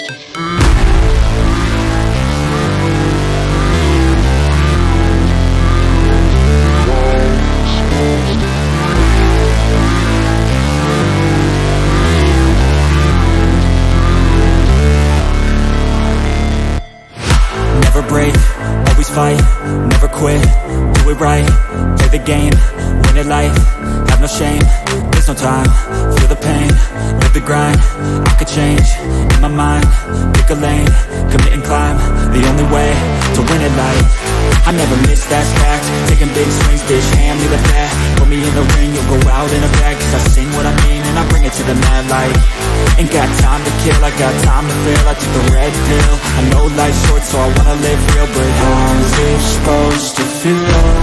Never break, always fight, never quit, do it right, play the game, win it life, have no shame, there's no time, feel the pain, live the grind, I could change, in my mind, pick a lane, commit and climb, the only way to win it life. I never miss, that's fact, taking big swings, bitch, hand me the bat, put me in the ring, you'll go out in a bag, cause I sing what I mean and I bring it to the mad light. Ain't got time to kill, I got time to feel, I took the red pill, I know life's short so I wanna live real, but how's it supposed to feel?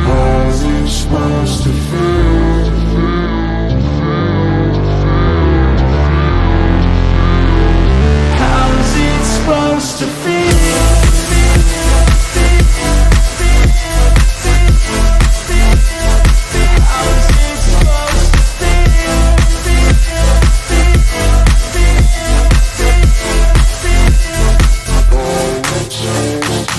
How's it supposed to feel? How's it supposed to feel?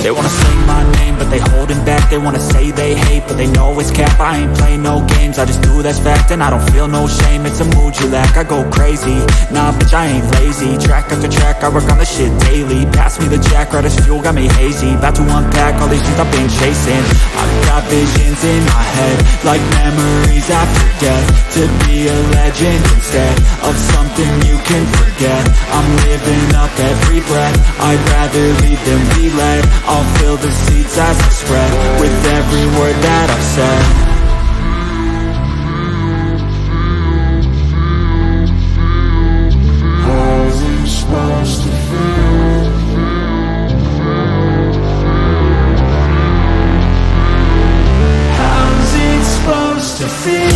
They wanna sing my name, but they holding back. They wanna say they hate, but they know it's cap. I ain't play no games, I just do, that's fact. And I don't feel no shame, it's a mood you lack. I go crazy, nah bitch I ain't lazy. Track after track, I work on this shit daily. Pass me the jack, right as fuel, got me hazy. About to unpack all these things I've been chasing. I've got visions in my head, like memories after death. To be a legend instead of something you can forget. I'm living up every breath, I'd rather lead than be led. I'll fill the seats as I spread with every word that I've said. How's it supposed to feel? How's it supposed to feel?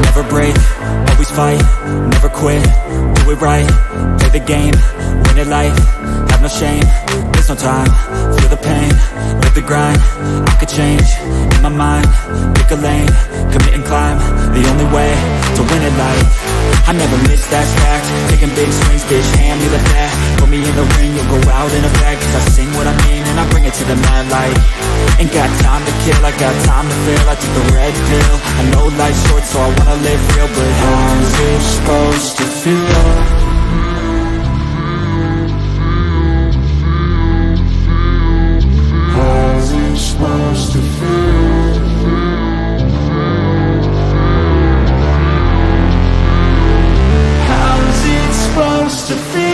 Never break, always fight, never quit, do it right, play the game, win it life, have no shame, there's no time, feel the pain, live the grind, I could change, in my mind, pick a lane, commit and climb, the only way to win it life. I never miss, that's fact, taking big swings, bitch, hand me the bat, put me in the ring, you'll go out in a bag, cause I sing what I mean and I bring it to the mad light. Ain't got time to kill, I got time to feel, I took the red pill, I know life's short so I wanna live real, but how's it supposed to feel? How's it supposed to feel? How's it supposed to feel?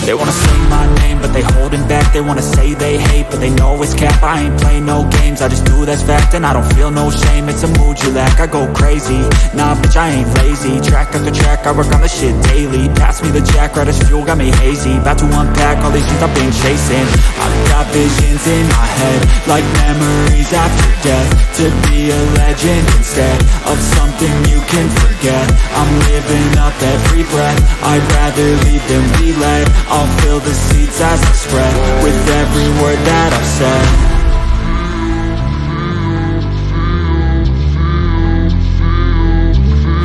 They wanna sing my name, but they holding back. They wanna say they hate, but they know it's cap. I ain't play no games, I just do, that's fact. And I don't feel no shame, it's a mood you lack. I go crazy, nah bitch I ain't lazy. Track after track, I work on this shit daily. Pass me the jack, right as fuel, got me hazy. About to unpack all these things I've been chasing. I've got visions in my head, like memories after death. To be a legend instead of something you can forget. I'm living up every breath, I'd rather lead than be led. I'll fill the seats as I spread with every word that I've said.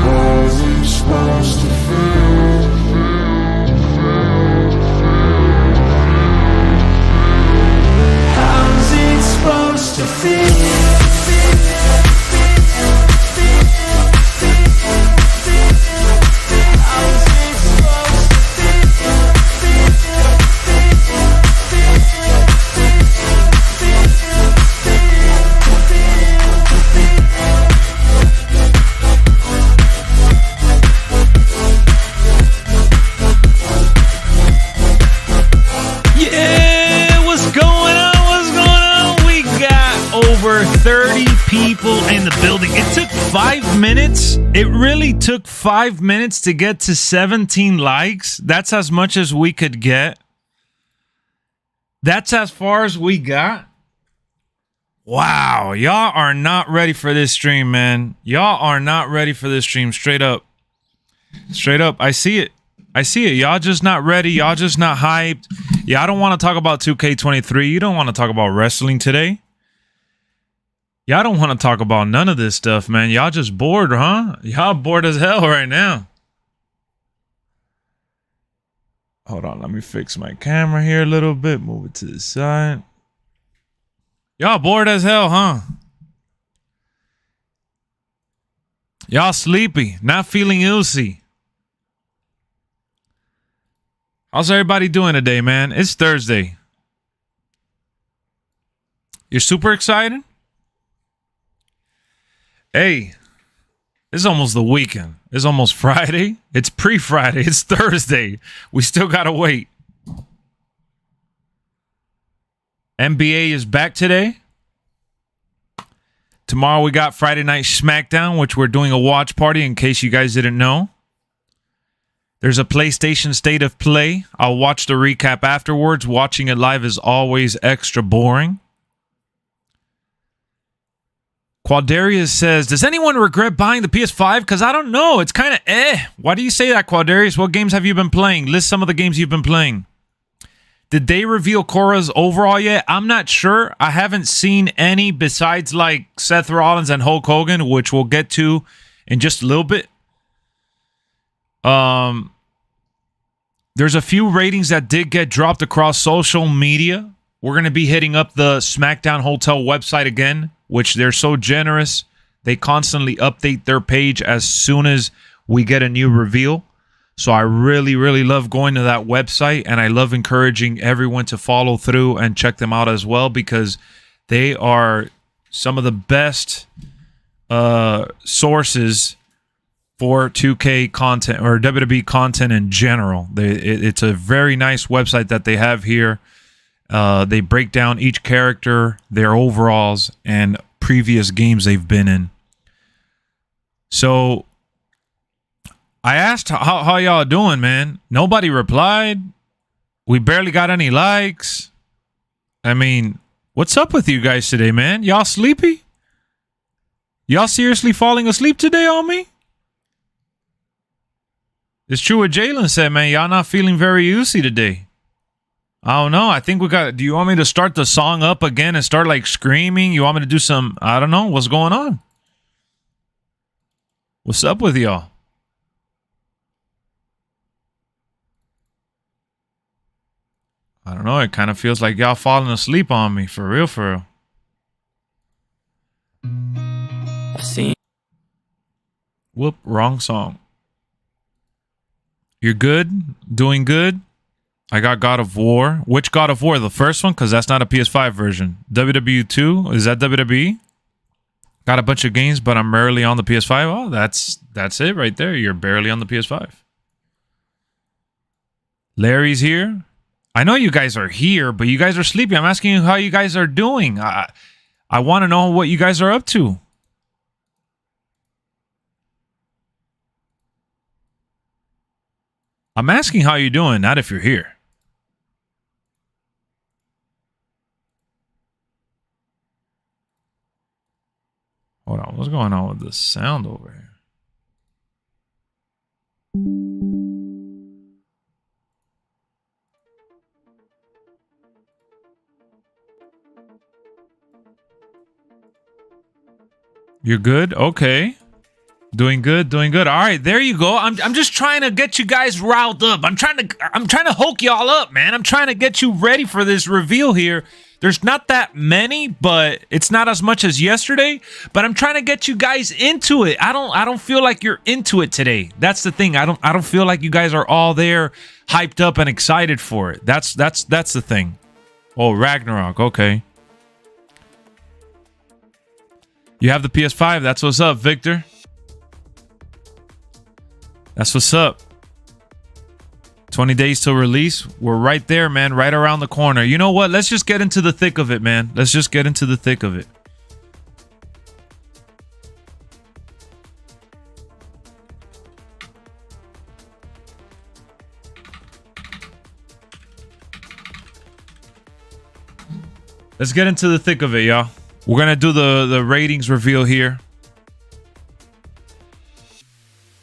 How's it supposed to feel? How's it supposed to feel? Over 30 people in the building. It took 5 minutes. It really took 5 minutes to get to 17 likes. That's as much as we could get. That's as far as we got. Wow. Y'all are not ready for this stream, man. Y'all are not ready for this stream. Straight up. Straight up. I see it. I see it. Y'all just not ready. Y'all just not hyped. Yeah, I don't want to talk about 2K23. You don't want to talk about wrestling today. Y'all don't want to talk about none of this stuff, man. Y'all just bored, huh? Y'all bored as hell right now. Hold on, let me fix my camera here a little bit. Move it to the side. Y'all bored as hell, huh? Y'all sleepy, not feeling illsy. How's everybody doing today, man? It's Thursday. You're super excited? Hey, it's almost the weekend. It's almost Friday. It's pre-Friday. It's Thursday. We still gotta wait. NBA is back today. Tomorrow we got Friday Night SmackDown, which we're doing a watch party in case you guys didn't know. There's a PlayStation State of Play. I'll watch the recap afterwards. Watching it live is always extra boring. Quadarius says, does anyone regret buying the PS5? Because I don't know. It's kind of Why do you say that, Quadarius? What games have you been playing? List some of the games you've been playing. Did they reveal Cora's overall yet? I'm not sure. I haven't seen any besides like Seth Rollins and Hulk Hogan, which we'll get to in just a little bit. There's a few ratings that did get dropped across social media. We're going to be hitting up the SmackDown Hotel website again, which they're so generous. They constantly update their page as soon as we get a new reveal. So I really, really love going to that website, and I love encouraging everyone to follow through and check them out as well, because they are some of the best sources for 2K content or WWE content in general. It's a very nice website that they have here. They break down each character, their overalls, and previous games they've been in. So I asked how y'all doing, man. Nobody replied. We barely got any likes. I mean, what's up with you guys today, man? Y'all sleepy? Y'all seriously falling asleep today on me? It's true what Jalen said, man. Y'all not feeling very juicy today. I don't know. I think we got... Do you want me to start the song up again and start like screaming? You want me to do some... I don't know. What's going on? What's up with y'all? I don't know. It kind of feels like y'all falling asleep on me. For real, for real. I've seen... Whoop. Wrong song. You're good? Doing good? I got God of War. Which God of War? The first one? Because that's not a PS5 version. WWE 2? Is that WWE? Got a bunch of games, but I'm rarely on the PS5. Oh, that's it right there. You're barely on the PS5. Larry's here. I know you guys are here, but you guys are sleeping. I'm asking you how you guys are doing. I want to know what you guys are up to. I'm asking how you're doing, not if you're here. Hold on, what's going on with the sound over here? You're good? Okay. Doing good, doing good. All right, there you go. I'm just trying to get you guys riled up. I'm trying to hook y'all up, man. I'm trying to get you ready for this reveal here. There's not that many, but it's not as much as yesterday, but I'm trying to get you guys into it. I don't feel like you're into it today. That's the thing. I don't feel like you guys are all there hyped up and excited for it. That's the thing. Oh, Ragnarok. Okay. You have the PS5. That's what's up, Victor. That's what's up. 20 days till release. We're right there, man. Right around the corner. You know what? Let's just get into the thick of it, man. Let's just get into the thick of it. Let's get into the thick of it, y'all. We're going to do the ratings reveal here.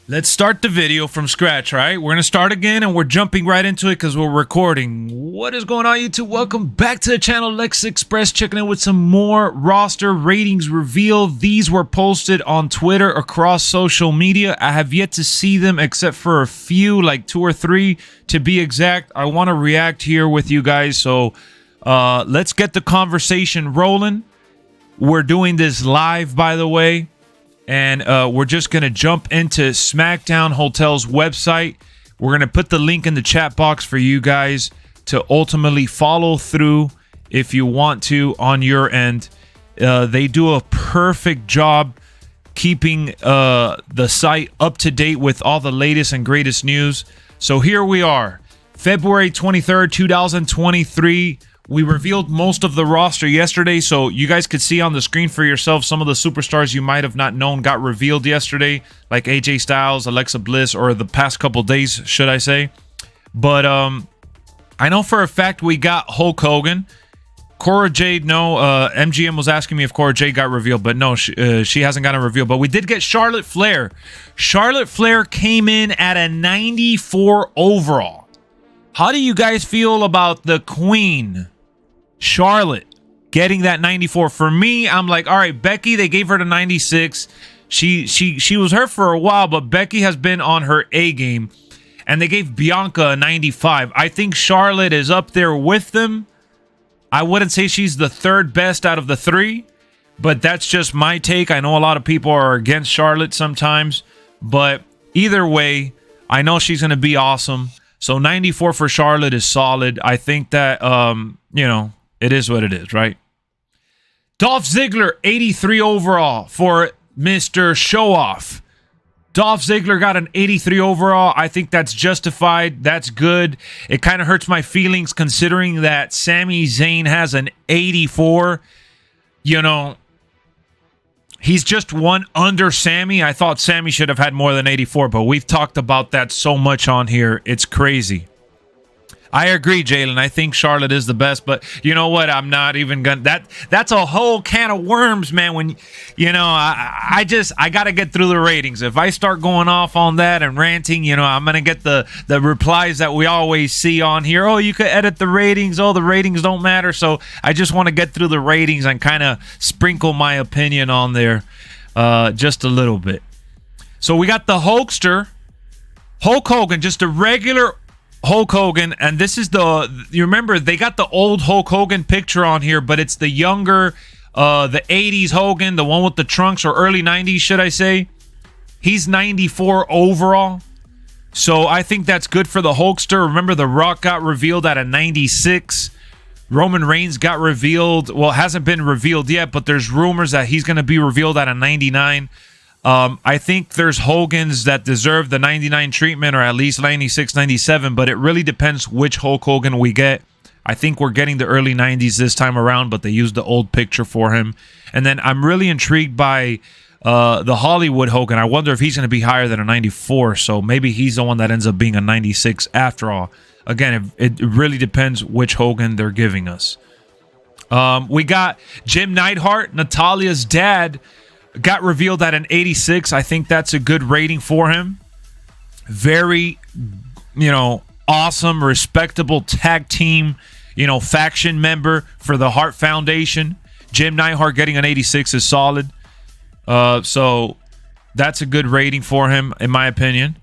Let's start the video from scratch, right? We're going to start again, and we're jumping right into it because we're recording. What is going on, YouTube? Welcome back to the channel, LexxExpress, checking in with some more roster ratings reveal. These were posted on Twitter across social media. I have yet to see them except for a few, like 2 or 3 to be exact. I want to react here with you guys, so let's get the conversation rolling. We're doing this live, by the way. And we're just going to jump into SmackDown Hotel's website. We're going to put the link in the chat box for you guys to ultimately follow through if you want to on your end. They do a perfect job keeping the site up to date with all the latest and greatest news. So here we are, February 23rd, 2023. We revealed most of the roster yesterday, so you guys could see on the screen for yourself some of the superstars you might have not known got revealed yesterday, like AJ Styles, Alexa Bliss, or the past couple days, should I say. But I know for a fact we got Hulk Hogan. Cora Jade, no. MGM was asking me if Cora Jade got revealed, but no, she hasn't gotten revealed. But we did get Charlotte Flair. Charlotte Flair came in at a 94 overall. How do you guys feel about the Queen, Charlotte, getting that 94? For me, I'm like, all right, Becky, they gave her the 96. She was hurt for a while, but Becky has been on her A game, and they gave Bianca a 95. I think Charlotte is up there with them. I wouldn't say she's the third best out of the 3, but that's just my take. I know a lot of people are against Charlotte sometimes, but either way, I know she's going to be awesome. So 94 for Charlotte is solid. I think that, you know, it is what it is, right? Dolph Ziggler, 83 overall for Mr. Showoff. Dolph Ziggler got an 83 overall. I think that's justified. That's good. It kind of hurts my feelings considering that Sami Zayn has an 84. You know, he's just one under Sami. I thought Sami should have had more than 84, but we've talked about that so much on here. It's crazy. I agree, Jalen. I think Charlotte is the best, but you know what? I'm not even gonna. That's a whole can of worms, man. When you know, I got to get through the ratings. If I start going off on that and ranting, you know, I'm gonna get the replies that we always see on here. Oh, you could edit the ratings. Oh, the ratings don't matter. So I just want to get through the ratings and kind of sprinkle my opinion on there, just a little bit. So we got the Hulkster, Hulk Hogan, just a regular Hulk Hogan, and this is you remember they got the old Hulk Hogan picture on here, but it's the younger, the 80s Hogan, the one with the trunks, or early 90s, should I say. He's 94 overall, so I think that's good for the Hulkster. Remember, The Rock got revealed at a 96. Roman Reigns got revealed, well, hasn't been revealed yet, but there's rumors that he's going to be revealed at a 99. I think there's Hogans that deserve the 99 treatment, or at least 96, 97, but it really depends which Hulk Hogan we get. I think we're getting the early 90s this time around, but they used the old picture for him. And then I'm really intrigued by the Hollywood Hogan. I wonder if he's going to be higher than a 94, so maybe he's the one that ends up being a 96 after all. Again, it really depends which Hogan they're giving us. We got Jim Neidhart, Natalia's dad, got revealed at an 86. I think that's a good rating for him. Very, you know, awesome, respectable tag team faction member for the Hart Foundation. Jim Neidhart getting an 86 is solid. So that's a good rating for him, in my opinion.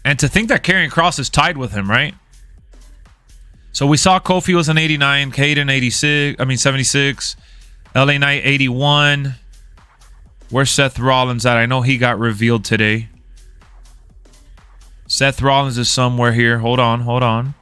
And to think that Karrion Kross is tied with him, right? So we saw Kofi was an 89, Caden 76, LA Knight 81. Where's Seth Rollins at? I know he got revealed today. Seth Rollins is somewhere here. Hold on.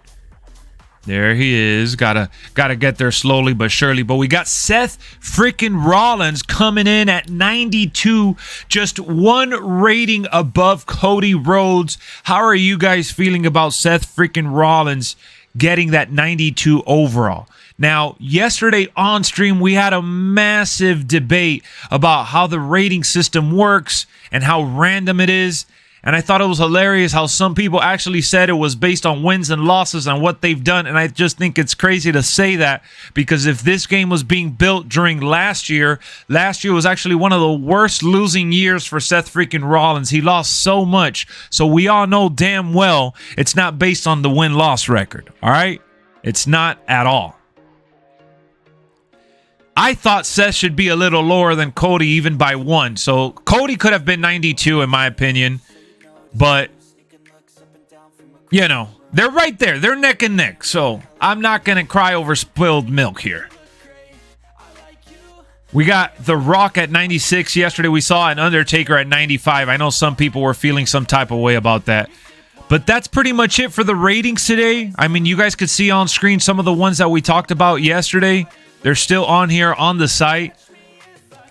There he is. Gotta get there slowly but surely. But we got Seth freaking Rollins coming in at 92, just one rating above Cody Rhodes. How are you guys feeling about Seth freaking Rollins getting that 92 overall? Now, yesterday on stream, we had a massive debate about how the rating system works and how random it is. And I thought it was hilarious how some people actually said it was based on wins and losses and what they've done. And I just think it's crazy to say that, because if this game was being built during last year was actually one of the worst losing years for Seth freaking Rollins. He lost so much. So we all know damn well it's not based on the win-loss record. All right? It's not at all. I thought Seth should be a little lower than Cody, even by one. So Cody could have been 92 in my opinion. But, they're right there. They're neck and neck. So I'm not going to cry over spilled milk here. We got The Rock at 96. Yesterday we saw an Undertaker at 95. I know some people were feeling some type of way about that. But that's pretty much it for the ratings today. I mean, you guys could see on screen some of the ones that we talked about yesterday. They're still on here on the site.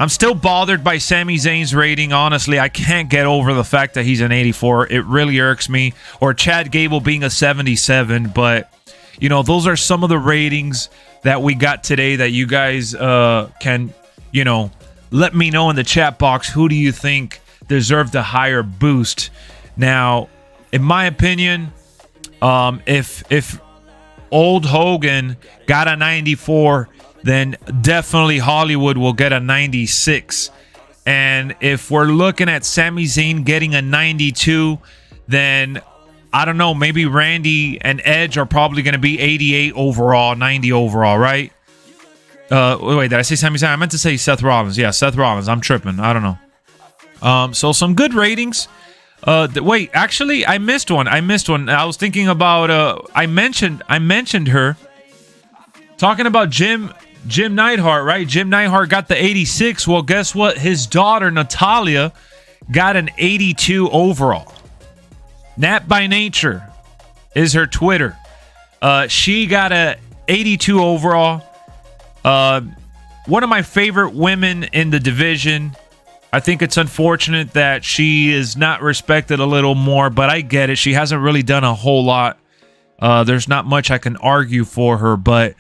I'm still bothered by Sami Zayn's rating. Honestly, I can't get over the fact that he's an 84. It really irks me. Or Chad Gable being a 77. But, those are some of the ratings that we got today that you guys can, let me know in the chat box. Who do you think deserved a higher boost? Now, in my opinion, if old Hogan got a 94, then definitely Hollywood will get a 96. And if we're looking at Sami Zayn getting a 92, then I don't know, maybe Randy and Edge are probably going to be 88 overall, 90 overall, right? Wait, did I say Sami Zayn? I meant to say Seth Rollins. Yeah, Seth Rollins. I'm tripping. I don't know. So some good ratings. Wait, actually, I missed one. I was thinking about I mentioned her. Talking about Jim Neidhart, right? Jim Neidhart got the 86. Well, guess what? His daughter, Natalia, got an 82 overall. Nat by Nature is her Twitter. She got a 82 overall. One of my favorite women in the division. I think it's unfortunate that she is not respected a little more, but I get it. She hasn't really done a whole lot. There's not much I can argue for her, but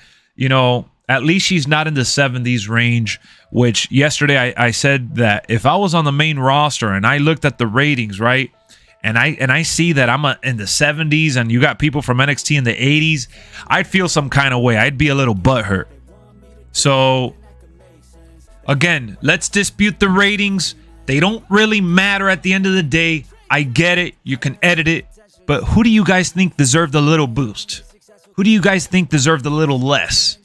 at least she's not in the 70s range, which yesterday I said that if I was on the main roster and I looked at the ratings, right, and I see that I'm in the 70s and you got people from NXT in the 80s, I'd feel some kind of way. I'd be a little butthurt. So, again, let's dispute the ratings. They don't really matter at the end of the day. I get it. You can edit it. But who do you guys think deserved a little boost? Who do you guys think deserved a little less?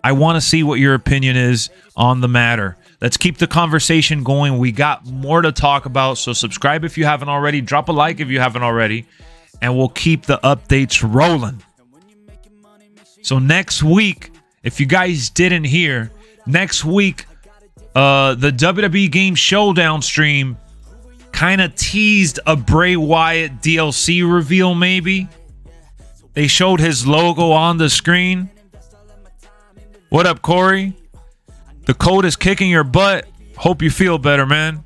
I want to see what your opinion is on the matter. Let's keep the conversation going. We got more to talk about, so subscribe if you haven't already. Drop a like if you haven't already, and we'll keep the updates rolling. So next week, if you guys didn't hear, next week, the WWE Game Showdown stream kind of teased a Bray Wyatt DLC reveal, maybe. They showed his logo on the screen. What up, Corey? The code is kicking your butt. Hope you feel better, man.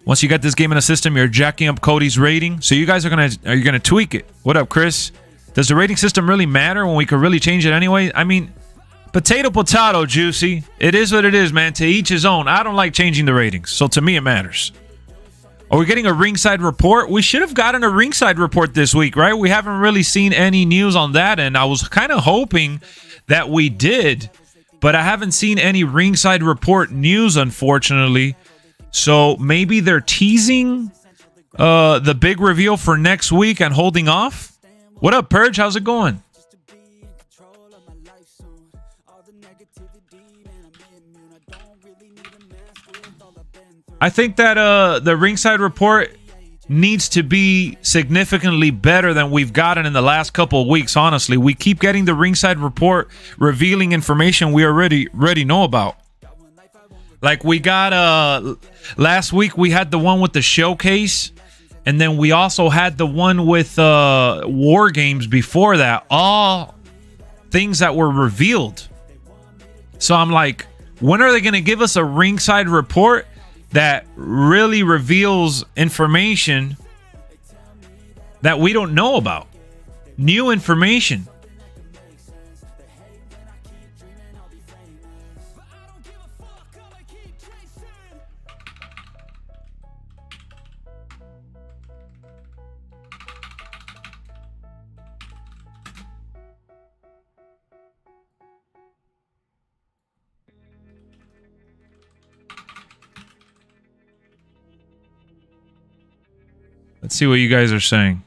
Once you got this game in the system, you're jacking up Cody's rating. So you guys are gonna tweak it. What up, Chris? Does the rating system really matter when we could really change it anyway? I mean, potato, Juicy. It is what it is, man. To each his own. I don't like changing the ratings, so to me it matters. Are we getting a ringside report? We should have gotten a ringside report this week, right? We haven't really seen any news on that, and I was kind of hoping that we did, but I haven't seen any ringside report news, unfortunately. So maybe they're teasing the big reveal for next week and holding off. What up, Purge? How's it going? I think that the ringside report needs to be significantly better than we've gotten in the last couple of weeks. Honestly, we keep getting the ringside report revealing information we already know about. Like we got last week we had the one with the showcase, and then we also had the one with War Games before that. All things that were revealed. So I'm like, when are they going to give us a ringside report that really reveals information that we don't know about? New information. Let's see what you guys are saying.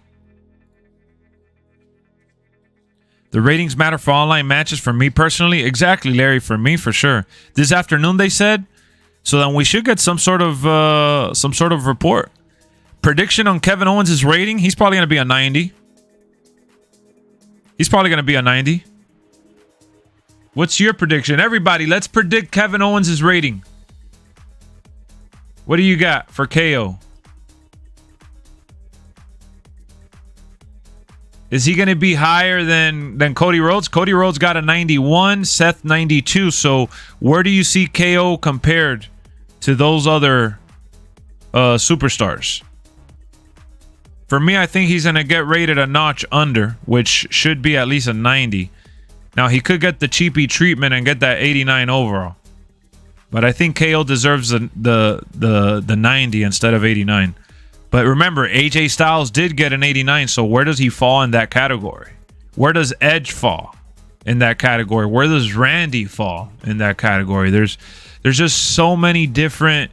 The ratings matter for online matches for me personally. Exactly, Larry. For me, for sure. This afternoon, they said. So then we should get some sort of report. Prediction on Kevin Owens' rating. He's probably going to be a 90. He's probably going to be a 90. What's your prediction? Everybody, let's predict Kevin Owens' rating. What do you got for KO? Is he going to be higher than Cody Rhodes? Cody Rhodes got a 91, Seth 92. So where do you see KO compared to those other superstars? For me, I think he's going to get rated a notch under, which should be at least a 90. Now, he could get the cheapy treatment and get that 89 overall. But I think KO deserves the 90 instead of 89. But remember, AJ Styles did get an 89, so where does he fall in that category? Where does Edge fall in that category? Where does Randy fall in that category? There's just so many different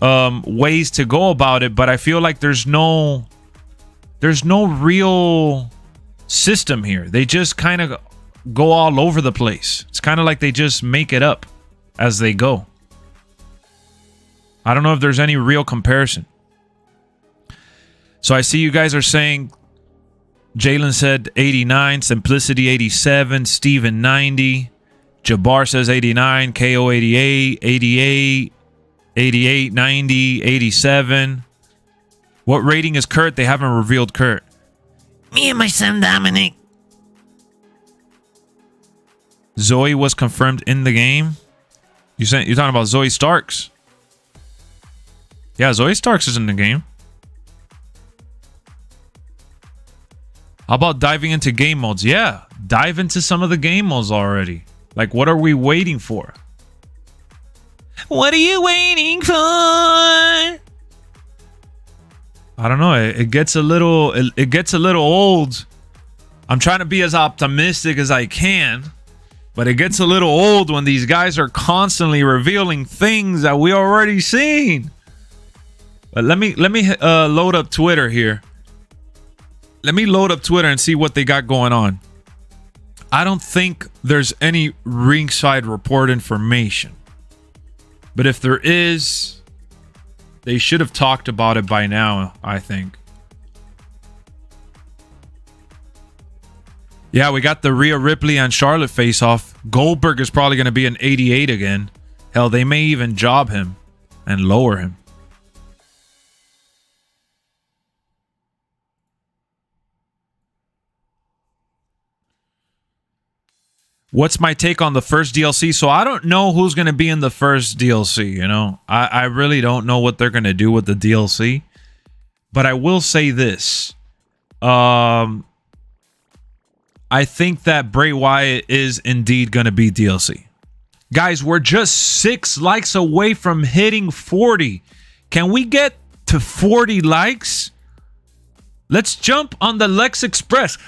ways to go about it, but I feel like there's no real system here. They just kind of go all over the place. It's kind of like they just make it up as they go. I don't know if there's any real comparison. So I see you guys are saying Jalen said 89, Simplicity 87, Steven 90, Jabbar says 89, KO 88, 88, 88, 90, 87. What rating is Kurt? They haven't revealed Kurt. Me and my son Dominic. Zoe was confirmed in the game. You're talking about Zoe Starks? Yeah, Zoe Starks is in the game. How about diving into game modes? Yeah, dive into some of the game modes already. Like, what are we waiting for? What are you waiting for? I don't know. It gets a little old. I'm trying to be as optimistic as I can, but it gets a little old when these guys are constantly revealing things that we already seen. But let me load up Twitter here. Let me load up Twitter and see what they got going on. I don't think there's any ringside report information. But if there is, they should have talked about it by now, I think. Yeah, we got the Rhea Ripley and Charlotte face-off. Goldberg is probably going to be an 88 again. Hell, they may even job him and lower him. What's my take on the first DLC? So I don't know who's going to be in the first DLC, you know. I really don't know what they're going to do with the DLC. But I will say this. I think that Bray Wyatt is indeed going to be DLC. Guys, we're just 6 likes away from hitting 40. Can we get to 40 likes? Let's jump on the LexxExpress.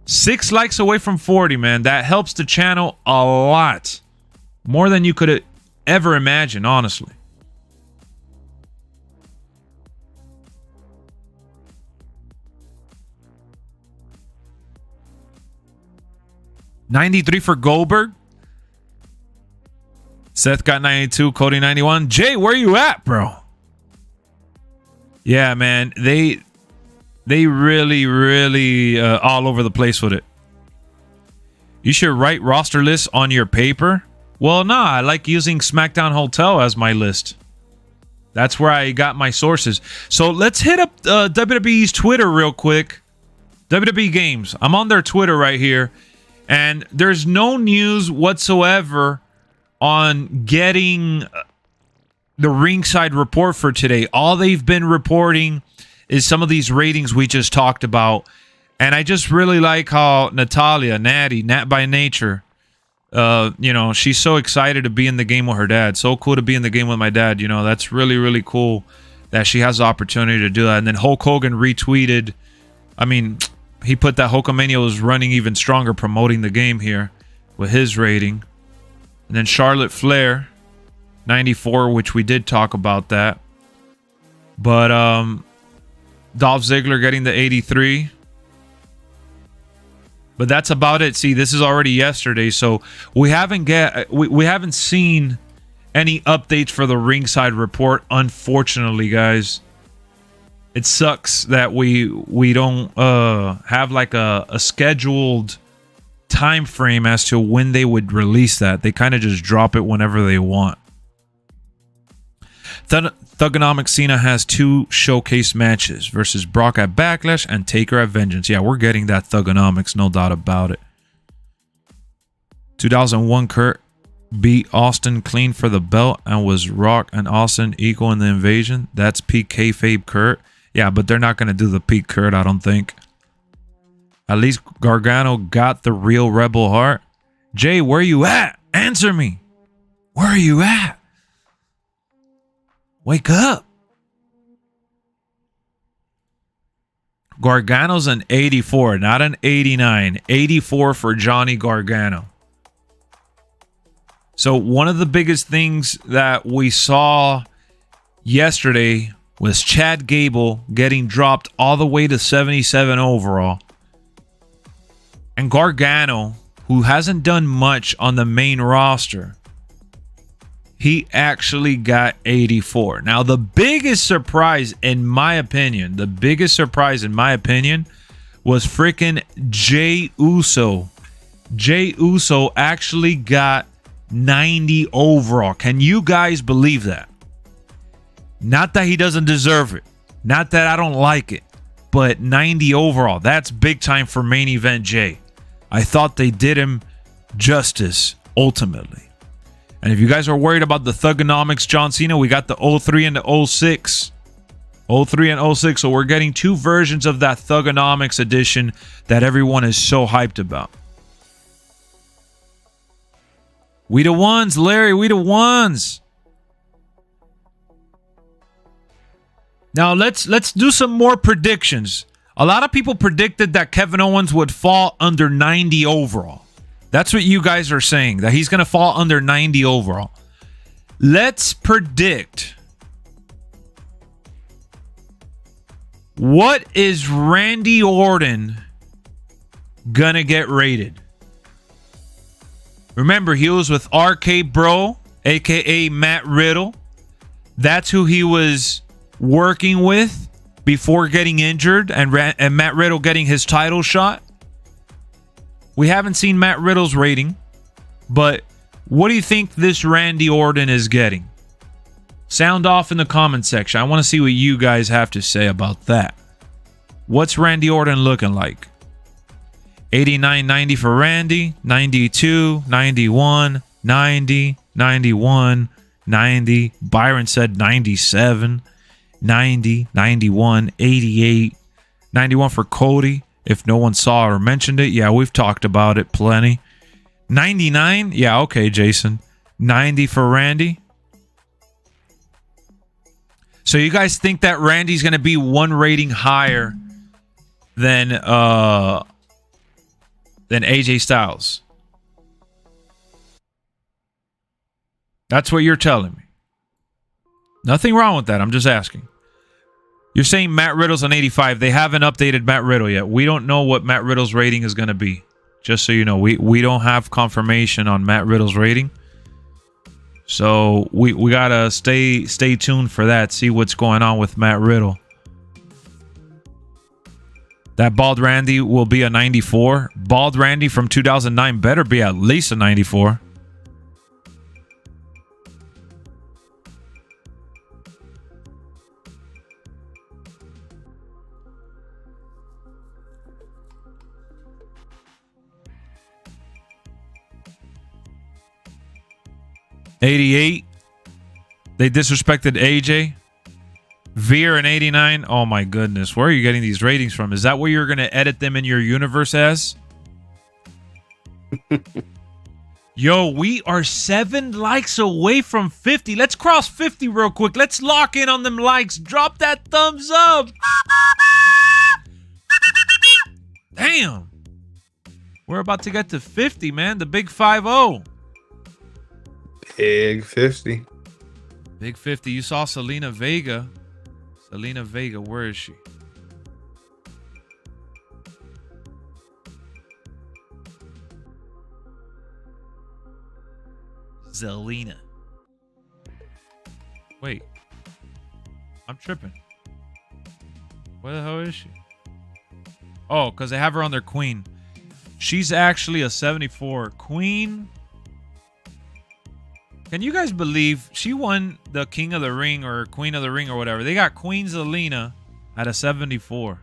6 likes away from 40, man. That helps the channel a lot. More than you could ever imagine, honestly. 93 for Goldberg. Seth got 92, Cody 91. Jay, where you at, bro? Yeah, man. They really all over the place with it. You should write roster lists on your paper. Well, nah, I like using SmackDown Hotel as my list. That's where I got my sources. So let's hit up WWE's Twitter real quick. WWE Games. I'm on their Twitter right here. And there's no news whatsoever on getting the ringside report for today. All they've been reporting is some of these ratings we just talked about. And I just really like how Natalia, Nat by nature, she's so excited to be in the game with her dad. So cool to be in the game with my dad. You know, that's really, really cool that she has the opportunity to do that. And then Hulk Hogan retweeted. I mean, he put that Hulkamania was running even stronger, promoting the game here with his rating. And then Charlotte Flair, 94, which we did talk about that. But Dolph Ziggler getting the 83. But that's about it. See, this is already yesterday, so we haven't seen any updates for the ringside report, unfortunately, guys. It sucks that we don't have like a scheduled time frame as to when they would release that. They kind of just drop it whenever they want. Thugonomics Cena has 2 showcase matches versus Brock at Backlash and Taker at Vengeance. Yeah, we're getting that Thugonomics, no doubt about it. 2001 Kurt beat Austin clean for the belt, and was Rock and Austin equal in the invasion? That's peak kayfabe Kurt. Yeah, but they're not going to do the peak Kurt, I don't think. At least Gargano got the real rebel heart. Jay, where you at? Answer me. Where are you at? Wake up. Gargano's an 84, not an 89. 84 for Johnny Gargano. So one of the biggest things that we saw yesterday was Chad Gable getting dropped all the way to 77 overall. And Gargano, who hasn't done much on the main roster, he actually got 84. Now, the biggest surprise, in my opinion, was freaking Jey Uso. Jey Uso actually got 90 overall. Can you guys believe that? Not that he doesn't deserve it. Not that I don't like it. But 90 overall. That's big time for main event Jey. I thought they did him justice, ultimately. And if you guys are worried about the Thugonomics John Cena, we got the 03 and the 06. 03 and 06. So we're getting 2 versions of that Thugonomics edition that everyone is so hyped about. We the ones, Larry. We the ones. Now let's do some more predictions. A lot of people predicted that Kevin Owens would fall under 90 overall. That's what you guys are saying, that he's going to fall under 90 overall. Let's predict. What is Randy Orton going to get rated? Remember, he was with RK Bro, a.k.a. Matt Riddle. That's who he was working with before getting injured and Matt Riddle getting his title shot. We haven't seen Matt Riddle's rating, but what do you think this Randy Orton is getting? Sound off in the comment section. I want to see what you guys have to say about that. What's Randy Orton looking like? 89, 90 for Randy, 92, 91, 90, 91, 90. Byron said 97, 90, 91, 88, 91 for Cody. If no one saw or mentioned it, yeah, we've talked about it plenty. 99, yeah, okay, Jason. 90 for Randy. So you guys think that Randy's going to be 1 rating higher than AJ Styles? That's what you're telling me. Nothing wrong with that. I'm just asking. You're saying Matt Riddle's an 85. They haven't updated Matt Riddle yet. We don't know what Matt Riddle's rating is going to be. Just so you know, we don't have confirmation on Matt Riddle's rating. So we gotta stay tuned for that. See what's going on with Matt Riddle. That Bald Randy will be a 94. Bald Randy from 2009 better be at least a 94. $88. They disrespected AJ. Veer and 89. Oh my goodness. Where are you getting these ratings from? Is that where you're going to edit them in your universe as? Yo, we are 7 likes away from 50. Let's cross 50 real quick. Let's lock in on them likes. Drop that thumbs up. Damn. We're about to get to 50, man. The big 5-0. Big 50. Big 50. You saw Selena Vega. Selena Vega, where is she? Zelina. Wait. I'm tripping. Where the hell is she? Oh, because they have her on their queen. She's actually a 74. Queen. Can you guys believe she won the King of the Ring or Queen of the Ring or whatever? They got Queen Zelina at a 74.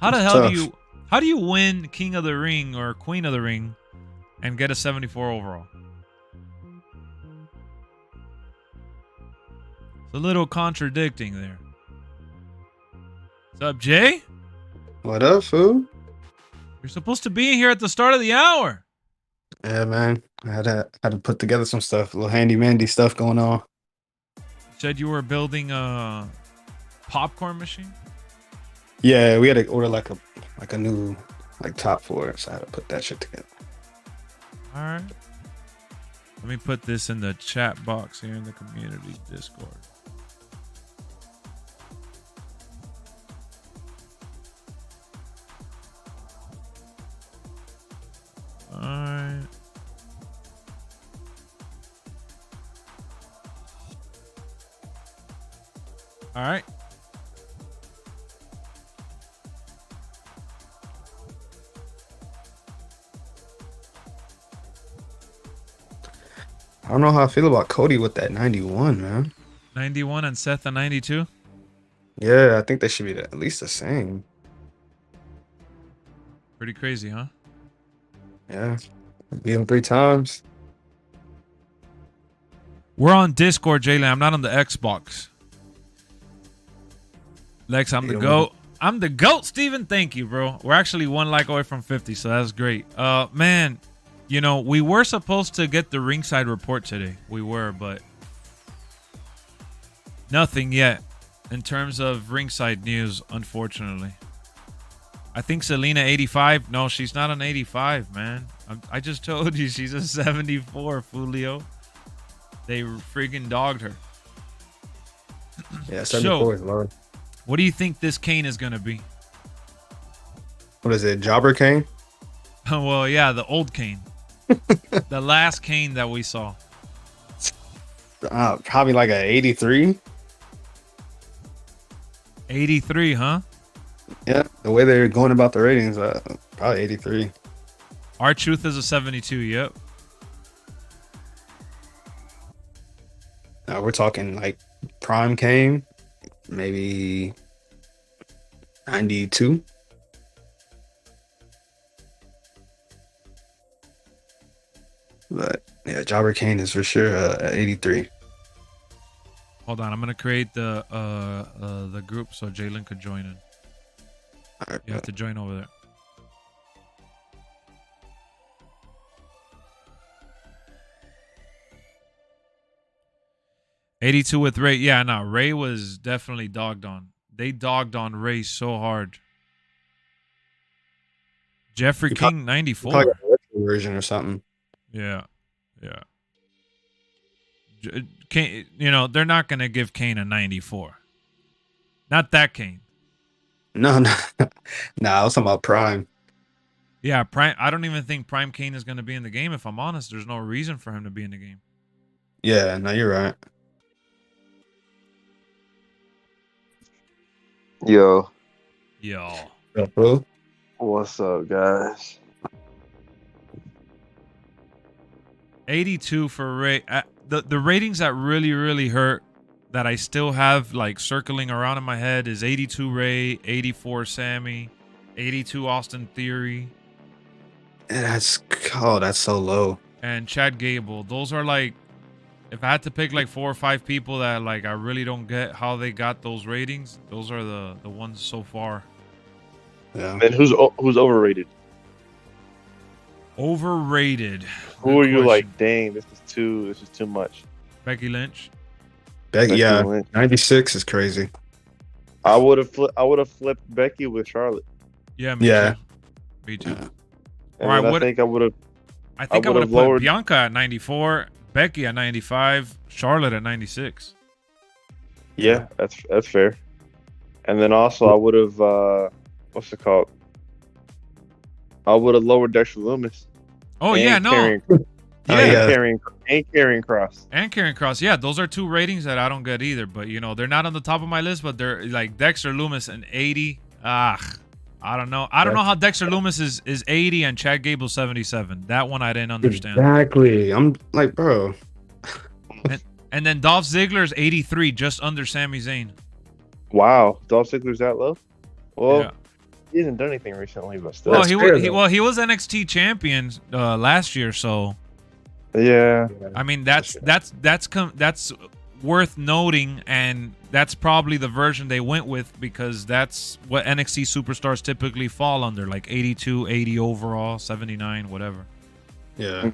How the hell do you win King of the Ring or Queen of the Ring and get a 74 overall? It's a little contradicting there. What's up, Jay? What up, fool? You're supposed to be here at the start of the hour. Yeah, man. I had to put together some stuff, a little handy-mandy stuff going on. You said you were building a popcorn machine? Yeah, we had to order like a new top for it, so I had to put that shit together. All right. Let me put this in the chat box here in the community Discord. All right. All right. I don't know how I feel about Cody with that 91, man. 91 and Seth a 92? Yeah, I think they should be at least the same. Pretty crazy, huh? Yeah. Beat him 3 times. We're on Discord, Jaylen. I'm not on the Xbox. Lex, I'm the GOAT. I'm the GOAT, Steven. Thank you, bro. We're actually 1 like away from 50, so that's great. Man, you know, we were supposed to get the ringside report today. We were, but nothing yet in terms of ringside news, unfortunately. I think Selena 85. No, she's not an 85, man. I just told you she's a 74, Fulio. They freaking dogged her. Yeah, 74 is low. What do you think this Kane is going to be? What is it, Jobber Kane? Well, yeah, the old Kane. The last Kane that we saw. Probably like a 83. 83, huh? Yeah, the way they're going about the ratings, probably 83. Our Truth is a 72, yep. We're talking like Prime Kane, maybe 92. But yeah, Jobber Kane is for sure 83. Hold on, I'm gonna create the group so Jaylen could join in. All right, You have to join over there. $82 with Ray. Yeah, no, Ray was definitely dogged on. They dogged on Ray so hard. Jeffrey King, 94. Probably a retro version or something. Yeah, yeah. Kane, you know, they're not going to give Kane a 94. Not that Kane. No, no, no. I was talking about Prime. Yeah, Prime. I don't even think Prime Kane is going to be in the game. If I'm honest, there's no reason for him to be in the game. Yeah, no, you're right. Yo, Yo. Yeah, bro. what's up, guys? 82 for Ray. The ratings that really hurt that I still have like circling around in my head is 82 Ray, 84 Sammy, 82 Austin Theory, And that's so low. and Chad Gable. Those are like, if I had to pick like 4 or 5 people that like I really don't get how they got those ratings, those are the ones so far. Yeah. And who's overrated? Overrated. Who Good are you question. like? Dang, this is too much. Becky Lynch. Becky, yeah, Lynch. 96 is crazy. I would have flipped Becky with Charlotte. Yeah, me Yeah. too. Me too. Yeah. And Or then I I think I would have. I think I would have would've put lowered- Bianca at 94, Becky at 95, Charlotte at 96. Yeah, that's fair. And then also I would have. What's it called? I would have lowered Dexter Loomis. Oh and yeah, no. Karrion- Yeah. and Karrion Cross. And Karrion Cross. Yeah, those are 2 ratings that I don't get either. But, you know, they're not on the top of my list, but they're like Dexter Loomis and 80. I don't know. I don't know how Dexter Loomis is 80 and Chad Gable 77. That one I didn't understand. Exactly. I'm like, bro. And then Dolph Ziggler's 83, just under Sami Zayn. Wow, Dolph Ziggler's that low? Well, Yeah. he hasn't done anything recently, but still. Well, That's he fair, was though. he was NXT champion last year, so Yeah. I mean that's worth noting, and that's probably the version they went with because that's what NXT superstars typically fall under, like 82, 80 overall, 79, whatever. Yeah.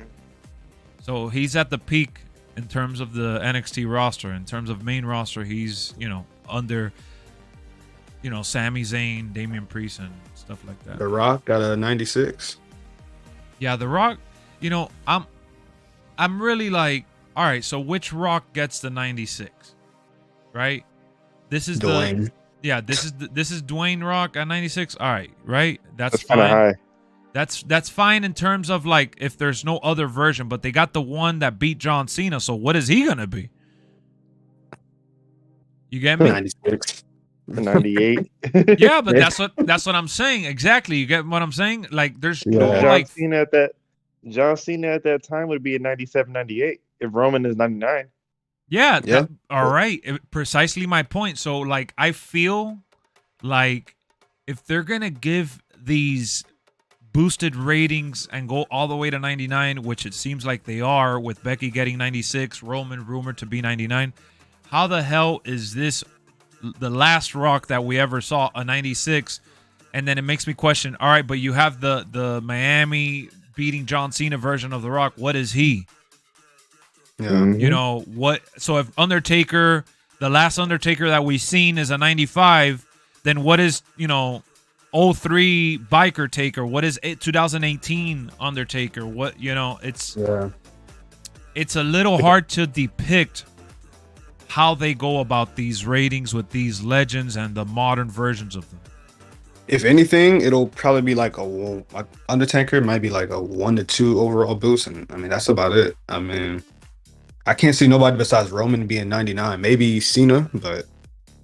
So he's at the peak in terms of the NXT roster. In terms of main roster, he's, you know, under, you know, Sami Zayn, Damian Priest, and stuff like that. The Rock got a 96. Yeah, The Rock, you know, I'm really like, all right, so which Rock gets the 96? Right? This is Dwayne. this is Dwayne Rock at 96. All right, right? That's That's kind of fine. high. That's fine in terms of like if there's no other version, but they got the one that beat John Cena, so what is he going to be? You get me? 96. 98. Yeah, but that's what I'm saying. Exactly. You get what I'm saying? Like there's no Yeah. like John Cena at that time would be a 97, 98 if Roman is 99. Yeah, Yeah. All right. Precisely my point. So, like, I feel like if they're going to give these boosted ratings and go all the way to 99, which it seems like they are with Becky getting 96, Roman rumored to be 99, how the hell is this the last Rock that we ever saw, a 96? And then it makes me question, all right, but you have the Miami beating John Cena version of The Rock. What is he? Yeah. You know what? So if Undertaker, the last Undertaker that we've seen is a 95, then what is, you know, 03 Biker Taker? What is 2018 Undertaker? What, you know, it's a little hard to depict how they go about these ratings with these legends and the modern versions of them. If anything, it'll probably be like Undertaker might be like a 1 to 2 overall boost, and I mean that's about it. I mean, I can't see nobody besides Roman being 99. Maybe Cena, but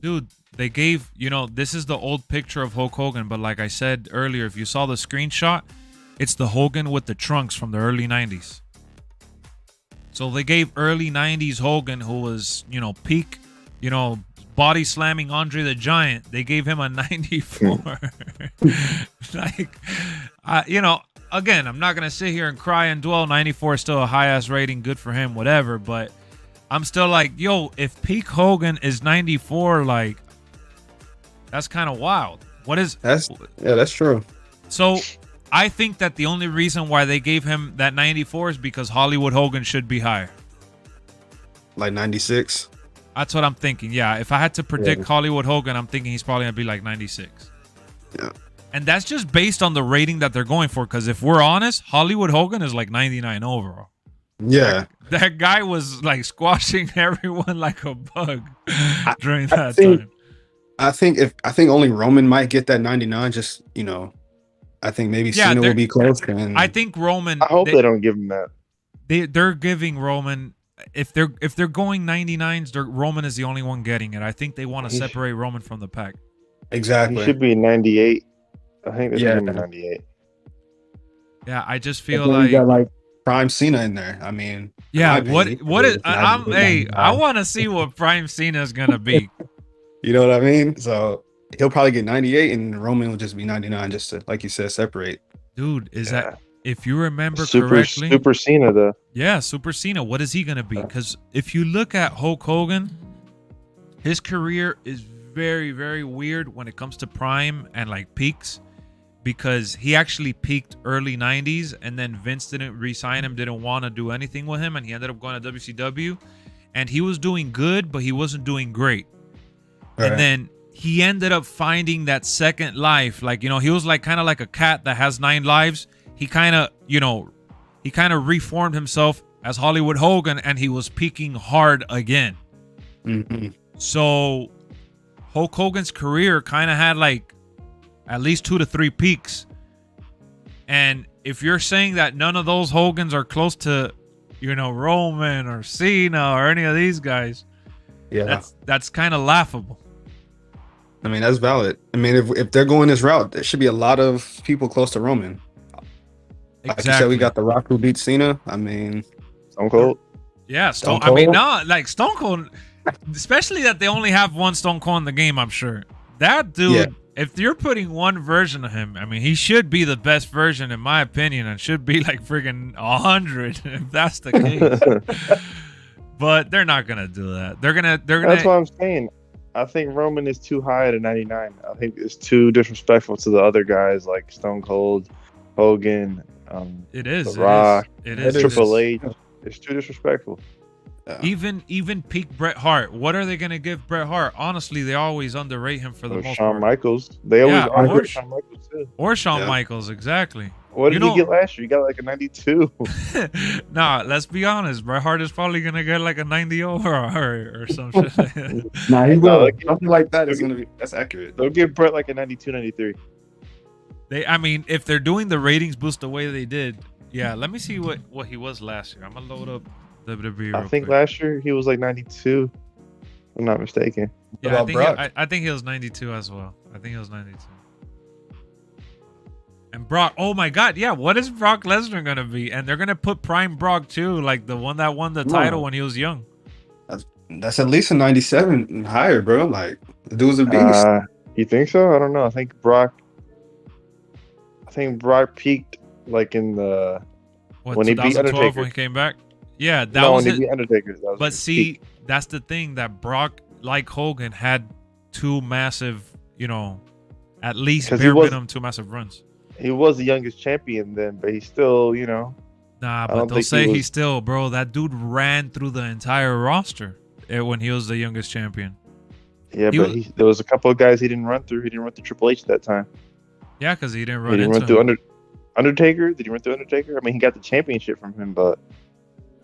Dude, they gave, you know, this is the old picture of Hulk Hogan, but like I said earlier, if you saw the screenshot, it's the Hogan with the trunks from the early 90s. So they gave early 90s Hogan, who was, you know, peak, you know, body slamming Andre the Giant. They gave him a 94. Like, you know, again, I'm not going to sit here and cry and dwell. 94 is still a high ass rating. Good for him, whatever. But I'm still like, yo, if peak Hogan is 94, like, that's kind of wild. What is that's true. so? I think that the only reason why they gave him that 94 is because Hollywood Hogan should be higher. Like 96. That's what I'm thinking. Yeah, if I had to predict Hollywood Hogan, I'm thinking he's probably going to be like 96. Yeah. And that's just based on the rating that they're going for. Because if we're honest, Hollywood Hogan is like 99 overall. Yeah. That guy was like squashing everyone like a bug during that think- time. I think only Roman might get that 99, just, you know, I think maybe Yeah, Cena they're- will be close. And I think Roman. I hope they don't give him that. They're giving Roman. If they're going 99s, Roman is the only one getting it. I think they want to separate Roman from the pack. exactly. He should be 98. I think they should Yeah. give him 98. Yeah, I just But feel then like. you got like prime Cena in there. I mean, Yeah, in my opinion, what is? it's not good Hey, I 99. want to see what Prime Cena is gonna be. You know what I mean? So he'll probably get 98, and Roman will just be 99, just to, like you said, separate. Dude, is Yeah. that if you remember Super correctly? Super Cena though. Yeah, Super Cena. What is he gonna be? Because if you look at Hulk Hogan, his career is very, very weird when it comes to prime and like peaks, because he actually peaked early 90s, and then Vince didn't re-sign him, didn't want to do anything with him, and he ended up going to WCW, and he was doing good, but he wasn't doing great. Right. And then he ended up finding that second life. Like, he was like kind of like a cat that has 9 lives. He kind of, reformed himself as Hollywood Hogan, and he was peaking hard again. Mhm. So Hulk Hogan's career kind of had like at least 2 to 3 peaks. And if you're saying that none of those Hogans are close to, Roman or Cena or any of these guys, Yeah. that's kind of laughable. I mean, that's valid. I mean, if they're going this route, there should be a lot of people close to Roman. Like you said, we got The Rock who beat Cena. I mean, Stone Cold. Yeah, Stone I mean, Cold? no, like Stone Cold, especially that they only have one Stone Cold in the game, I'm sure. That dude, Yeah. if you're putting one version of him, I mean, he should be the best version, in my opinion, and should be like friggin' 100 if that's the case. But they're not gonna do that. They're gonna. That's what I'm saying. I think Roman is too high at a 99. I think it's too disrespectful to the other guys like Stone Cold, Hogan, It is. The Rock, It is. Triple H. It's too disrespectful. Even peak Bret Hart. What are they gonna give Bret Hart? Honestly, they always underrate him for the Or most Shawn part. Michaels. They always Yeah, underrate or- Shawn Michaels too. Or Shawn Yeah. Michaels, exactly. What did You he get last year? He got like a 92. Nah, let's be honest. Bret Hart is probably gonna get like a 90 overall or some shit. nah, he No, will. like- Something like that is gonna be. That's accurate. They'll give Brett like a 92, 93. I mean, if they're doing the ratings boost the way they did, yeah. Let me see what he was last year. I'm gonna load up WWE. I real think quick. last year he was like 92. If I'm not mistaken. Yeah, about Brock? I think he was 92 as well. I think he was 92. And Brock, oh my God, yeah. What is Brock Lesnar gonna be? And they're gonna put Prime Brock too, like the one that won the title when he was young. That's at least a 97 and higher, bro. Like, the dude's a beast. You think so? I don't know. I think Brock peaked like in the What, when he beat 2012 Undertaker. when he came back? Yeah, that no, was when he it. beat Undertaker. That was But his see, peak. that's the thing, that Brock, like Hogan, had 2 massive, at least 'Cause he bare was- minimum 2 massive runs. He was the youngest champion then, but he's still, Nah, I but don't they'll think say he he's was- still, bro. That dude ran through the entire roster when he was the youngest champion. yeah. He But was- there was a couple of guys he didn't run through. He didn't run through Triple H at that time. Yeah, because he didn't He run didn't into run through him. Undertaker. Did he run through Undertaker? I mean, he got the championship from him, but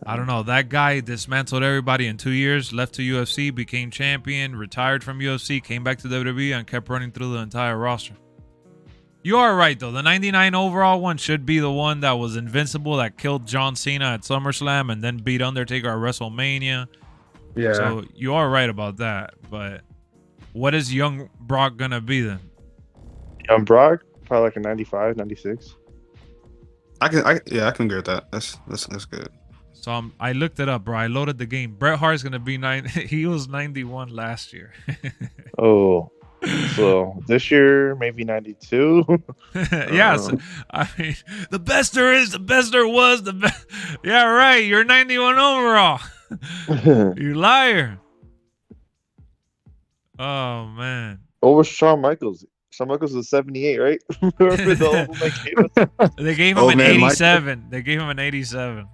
I don't know. That guy dismantled everybody in 2 years, left to UFC, became champion, retired from UFC, came back to WWE, and kept running through the entire roster. You are right, though. The 99 overall one should be the one that was invincible, that killed John Cena at SummerSlam and then beat Undertaker at WrestleMania. Yeah. So you are right about that. But what is young Brock going to be then? young Brock probably like a 95, 96. I can agree with that. That's good. So I looked it up, bro. I loaded the game. Bret Hart's going to be he was 91 last year. Oh, so this year maybe 92. Yes, I mean the best there is, the best there was, the best. Yeah, right. You're 91 overall. You liar. Oh man, What was Shawn Michaels? Shawn Michaels was 78, right? Remember the old one they gave us? they gave him Oh, an man, 87. They gave him an 87.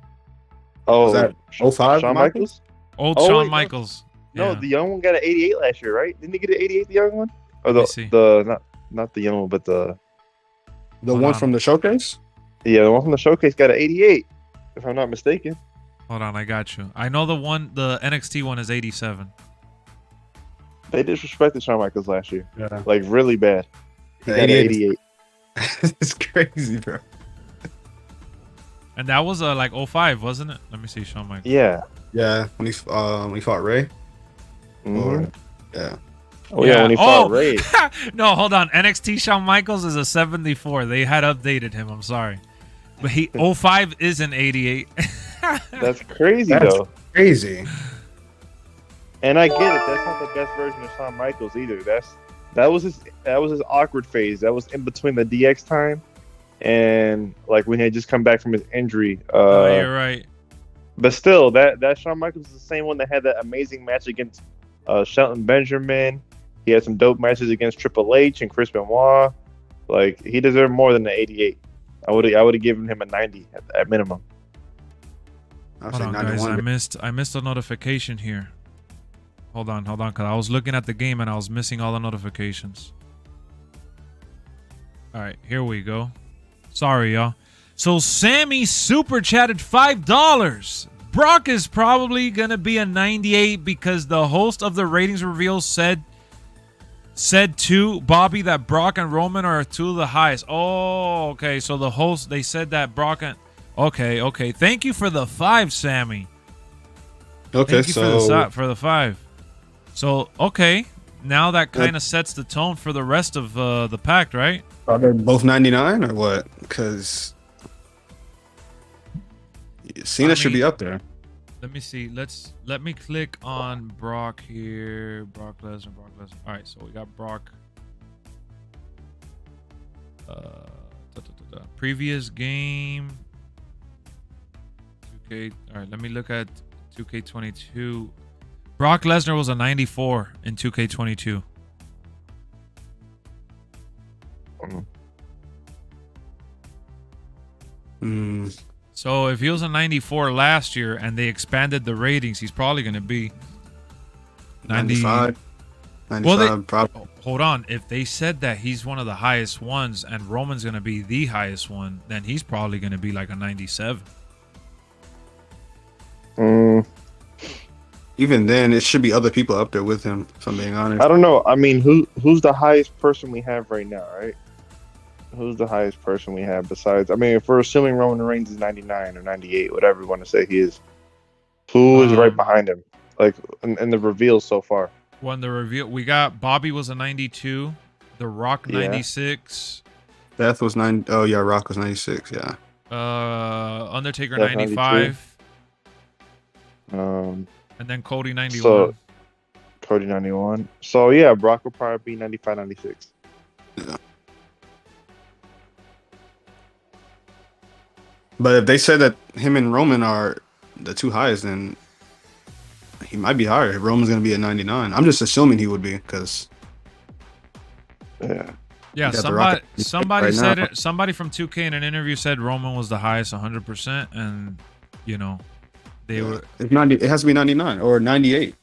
Oh, Was that 05 Shawn Michaels? Michaels? Old Oh, Shawn wait, no. Michaels. No, Yeah. the young one got an 88 last year, right? Didn't he get an 88, the young one? Or Let me see. the not the young one, but the The Hold one on. from the showcase? the one from the showcase got an 88, if I'm not mistaken. Hold on, I got you. I know the NXT one is 87. They disrespected Shawn Michaels last year, Yeah. like really bad. He The got an 88 88. It's crazy, bro. And that was like 05, wasn't it? Let me see, Shawn Michaels. Yeah. Yeah, when he fought Ray. Mhm. Or, yeah. Oh yeah, when he fought Ray. No, hold on. NXT Shawn Michaels is a 74. They had updated him. I'm sorry. But 05 is an 88. That's crazy That's though. crazy. And I get it. That's not the best version of Shawn Michaels either. That was his awkward phase. That was in between the DX time and like when he had just come back from his injury. Oh, you're right. But still, that Shawn Michaels is the same one that had that amazing match against Shelton Benjamin. He had some dope matches against Triple H and Chris Benoit. Like he deserved more than the 88. I would have given him a 90 at minimum. Hold on, guys. I missed a notification here. Hold on, because I was looking at the game and I was missing all the notifications. All right, here we go. Sorry, y'all. So Sammy super chatted $5. Brock is probably gonna be a 98 because the host of the ratings reveal said to Bobby that Brock and Roman are two of the highest. Oh, okay. So the host, they said that Brock and okay. Thank you for the 5, Sammy. Okay, Thank you for the 5. So okay, now that kind of sets the tone for the rest of the pact, right? Are they both 99 or what? Because Cena should be up there. Let me see. Let me click on Brock here. Brock Lesnar. All right, so we got Brock. Previous game. 2K. All right, let me look at 2K22. Brock Lesnar was a 94 in 2K22. So if he was a 94 last year and they expanded the ratings, he's probably going to be 95. 95 well, probably. Hold on. If they said that he's one of the highest ones and Roman's going to be the highest one, then he's probably going to be like a 97. Even then, it should be other people up there with him, if I'm being honest. I don't know. I mean, who's the highest person we have right now, right? Who's the highest person we have besides? I mean, if we're assuming Roman Reigns is 99 or 98, whatever you want to say he is, who is right behind him? Like in the reveals so far. When the reveal, we got Bobby was a 92, The Rock 96. Death was 9. Oh yeah, Rock was 96. Yeah. Undertaker Death 95. 92. And then Cody 91. So Cody 91. So yeah, Brock will probably be 95, 96. Yeah. But if they said that him and Roman are the two highest, then he might be higher. Roman's going to be at 99. I'm just assuming he would be because. Yeah, somebody right said now. it. Somebody from 2K in an interview said Roman was the highest 100%, and you know, they were. It's 90. It has to be 99 or 98.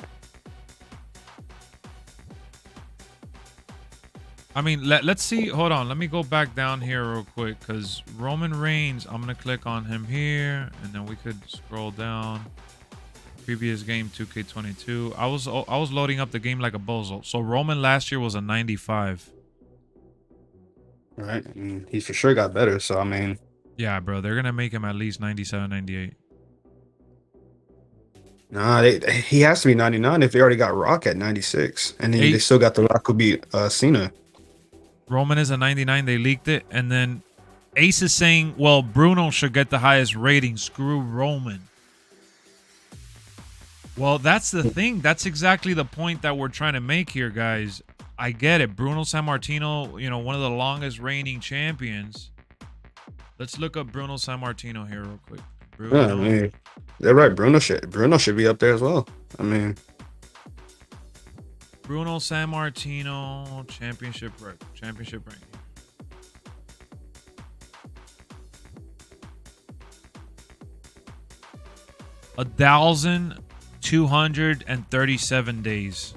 I mean, let's see. Hold on. Let me go back down here real quick because Roman Reigns, I'm going to click on him here and then we could scroll down. Previous game, 2K22. I was loading up the game like a bozo. So Roman last year was a 95. Right. And he for sure got better. So, I mean. Yeah, bro. They're going to make him at least 97, 98. Nah, he has to be 99 if they already got Rock at 96. And then they still got The Rock who beat Cena. Roman is a 99. They leaked it. And then Ace is saying, well, Bruno should get the highest rating. Screw Roman. Well, that's the thing. That's exactly the point that we're trying to make here, guys. I get it. Bruno Sammartino, you know, one of the longest reigning champions. Let's look up Bruno Sammartino here real quick. Bruno. Yeah, I mean, they're right. Bruno should be up there as well. I mean. Bruno Sammartino championship ranking. 1,237 days.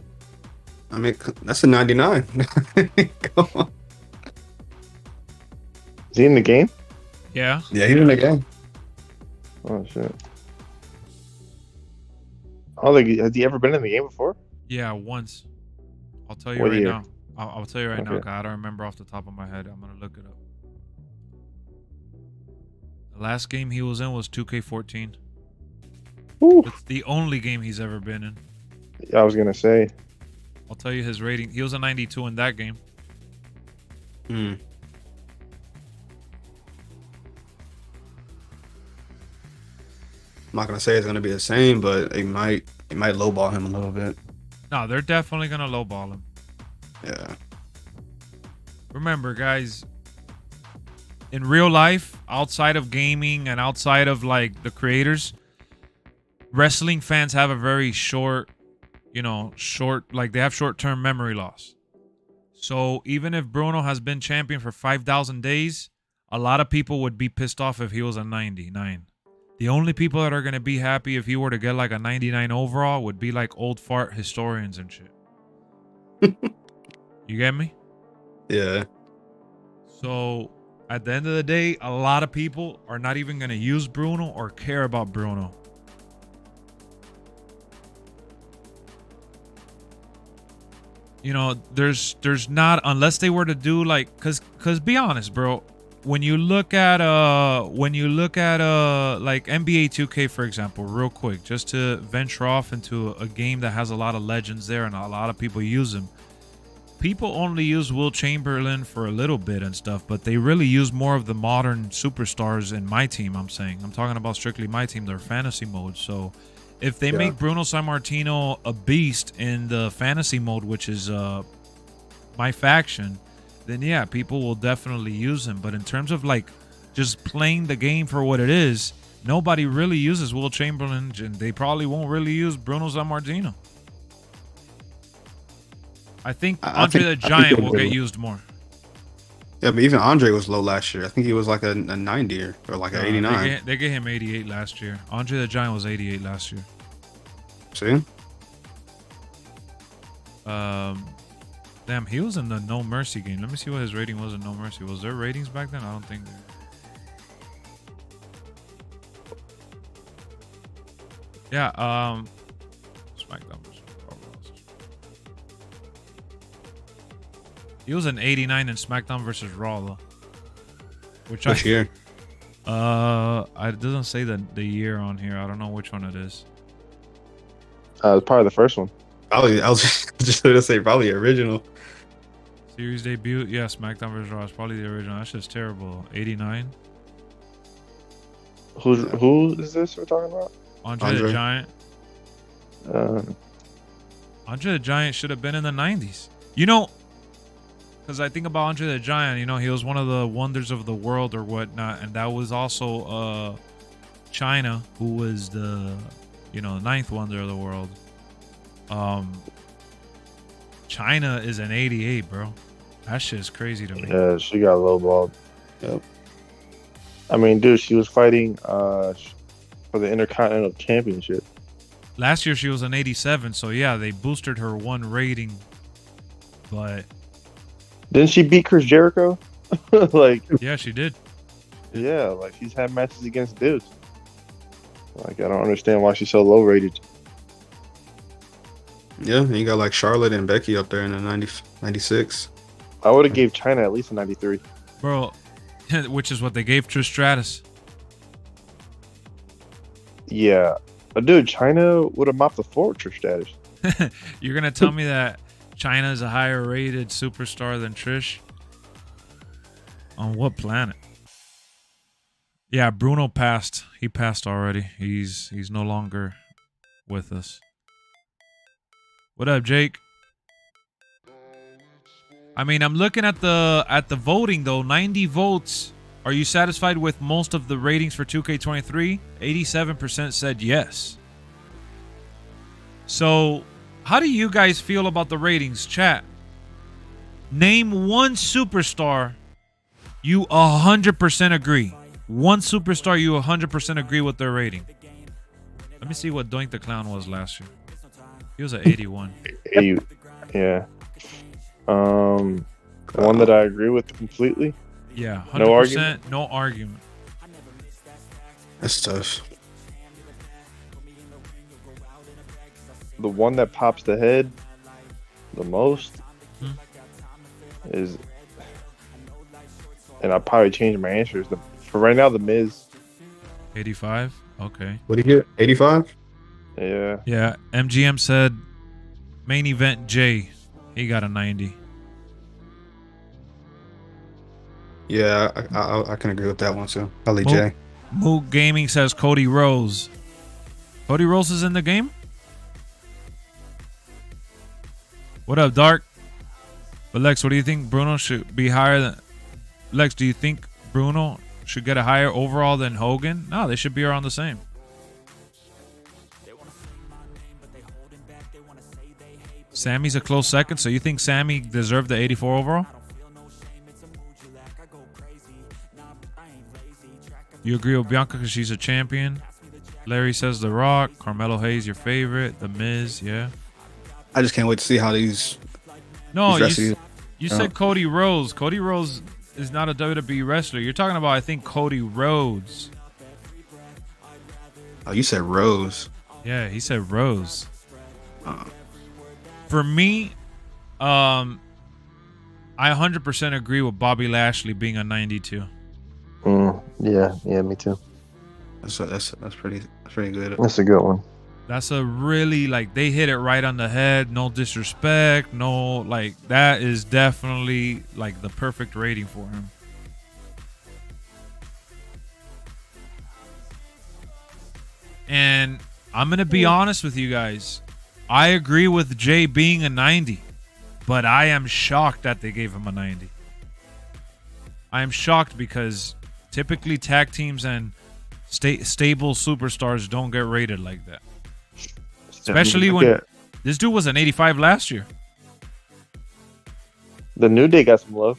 I mean, that's a 99. Come on. Is he in the game? Yeah. Yeah, he's in the game. Oh shit. Oh, like, has he ever been in the game before? Yeah, once. I'll tell you What right year? now. I'll tell you right now, Okay. 'cause I don't remember off the top of my head. I'm gonna look it up. The last game he was in was 2K14. Woo. It's the only game he's ever been in. I was gonna say. I'll tell you his rating. He was a 92 in that game. Hmm. I'm not gonna say it's gonna be the same, but it might lowball him a little bit. No, they're definitely gonna lowball him. Yeah. Remember, guys, in real life, outside of gaming and outside of like the creators, wrestling fans have a very short, like they have short-term memory loss. So even if Bruno has been champion for 5,000 days, a lot of people would be pissed off if he was a 99. The only people that are going to be happy if he were to get like a 99 overall would be like old fart historians and shit. You get me? Yeah. So at the end of the day, a lot of people are not even going to use Bruno or care about Bruno. There's not, unless they were to do like, cause be honest, bro. When you look at like NBA 2K, for example, real quick, just to venture off into a game that has a lot of legends there and a lot of people use them. People only use Will Chamberlain for a little bit and stuff, but they really use more of the modern superstars in my team. I'm talking about strictly my team, their fantasy mode. So if they make Bruno Sammartino a beast in the fantasy mode, which is my faction, then yeah, people will definitely use him. But in terms of like just playing the game for what it is, nobody really uses Will Chamberlain, and they probably won't really use Bruno Sammartino. I think Andre the Giant will get used more. Yeah, but even Andre was low last year. I think he was like a 90 or like an 89. They gave him 88 last year. Andre the Giant was 88 last year. See? Damn, he was in the No Mercy game. Let me see what his rating was in No Mercy. Was there ratings back then? I don't think. Yeah, SmackDown versus Raw. He was an 89 in SmackDown versus Raw, though. Which year? It doesn't say the year on here. I don't know which one it is. It's probably the first one. Probably, I was just going to say probably original. Series debut, yeah, SmackDown vs. Raw is probably the original. That's just terrible. 89. Who is this we're talking about? Andre the Giant. Andre the Giant should have been in the 90s. Because I think about Andre the Giant, he was one of the wonders of the world or whatnot, and that was also China, who was the ninth wonder of the world. China is an 88, bro. That shit is crazy to me. Yeah, she got lowballed. Yep. I mean, dude, she was fighting for the Intercontinental Championship. Last year she was an 87, so yeah, they boosted her one rating. But didn't she beat Chris Jericho? yeah, she did. Yeah, like she's had matches against dudes. Like, I don't understand why she's so low rated. Yeah, you got like Charlotte and Becky up there in the 96. I would have gave China at least a 93. Bro, which is what they gave Trish Stratus. Yeah. But dude, China would have mopped the floor with Trish Stratus. You're going to tell me that China is a higher rated superstar than Trish? On what planet? Yeah, Bruno passed. He passed already. He's no longer with us. What up, Jake? I mean, I'm looking at the voting though. 90 votes. Are you satisfied with most of the ratings for 2K23? 87% said yes. So, how do you guys feel about the ratings, chat? Name one superstar you 100% agree. One superstar you 100% agree with their rating. Let me see what Doink the Clown was last year. He was at 81. Yeah. One that I agree with completely. Yeah, 100%. No argument. No argument. That's tough. The one that pops the head the most is, and I'll probably change my answers. For right now, The Miz 85. Okay. What did he get? 85. Yeah. Yeah. MGM said main event Jay. He got a 90. Yeah, I can agree with that one too. Probably Mook, Jay. Mook Gaming says Cody Rose. Cody Rose is in the game? What up, Dark? But Lex, what do you think Bruno should be higher than... Lex, do you think Bruno should get a higher overall than Hogan? No, they should be around the same. Sammy's a close second, so you think Sammy deserved the 84 overall? You agree with Bianca because she's a champion? Larry says The Rock. Carmelo Hayes, your favorite. The Miz, yeah. I just can't wait to see how these. No, these you said Cody Rhodes. Cody Rhodes is not a WWE wrestler. You're talking about, I think, Cody Rhodes. Oh, you said Rose. Yeah, he said Rose. For me, I 100% agree with Bobby Lashley being a 92. Yeah, me too. That's pretty good. That's a good one. That's a really, like, they hit it right on the head. No disrespect. No, like, that is definitely, like, the perfect rating for him. And I'm going to be honest with you guys. I agree with Jay being a 90, but I am shocked that they gave him a 90. I am shocked because typically tag teams and stable superstars don't get rated like that. Especially when this dude was an 85 last year. The New Day got some love.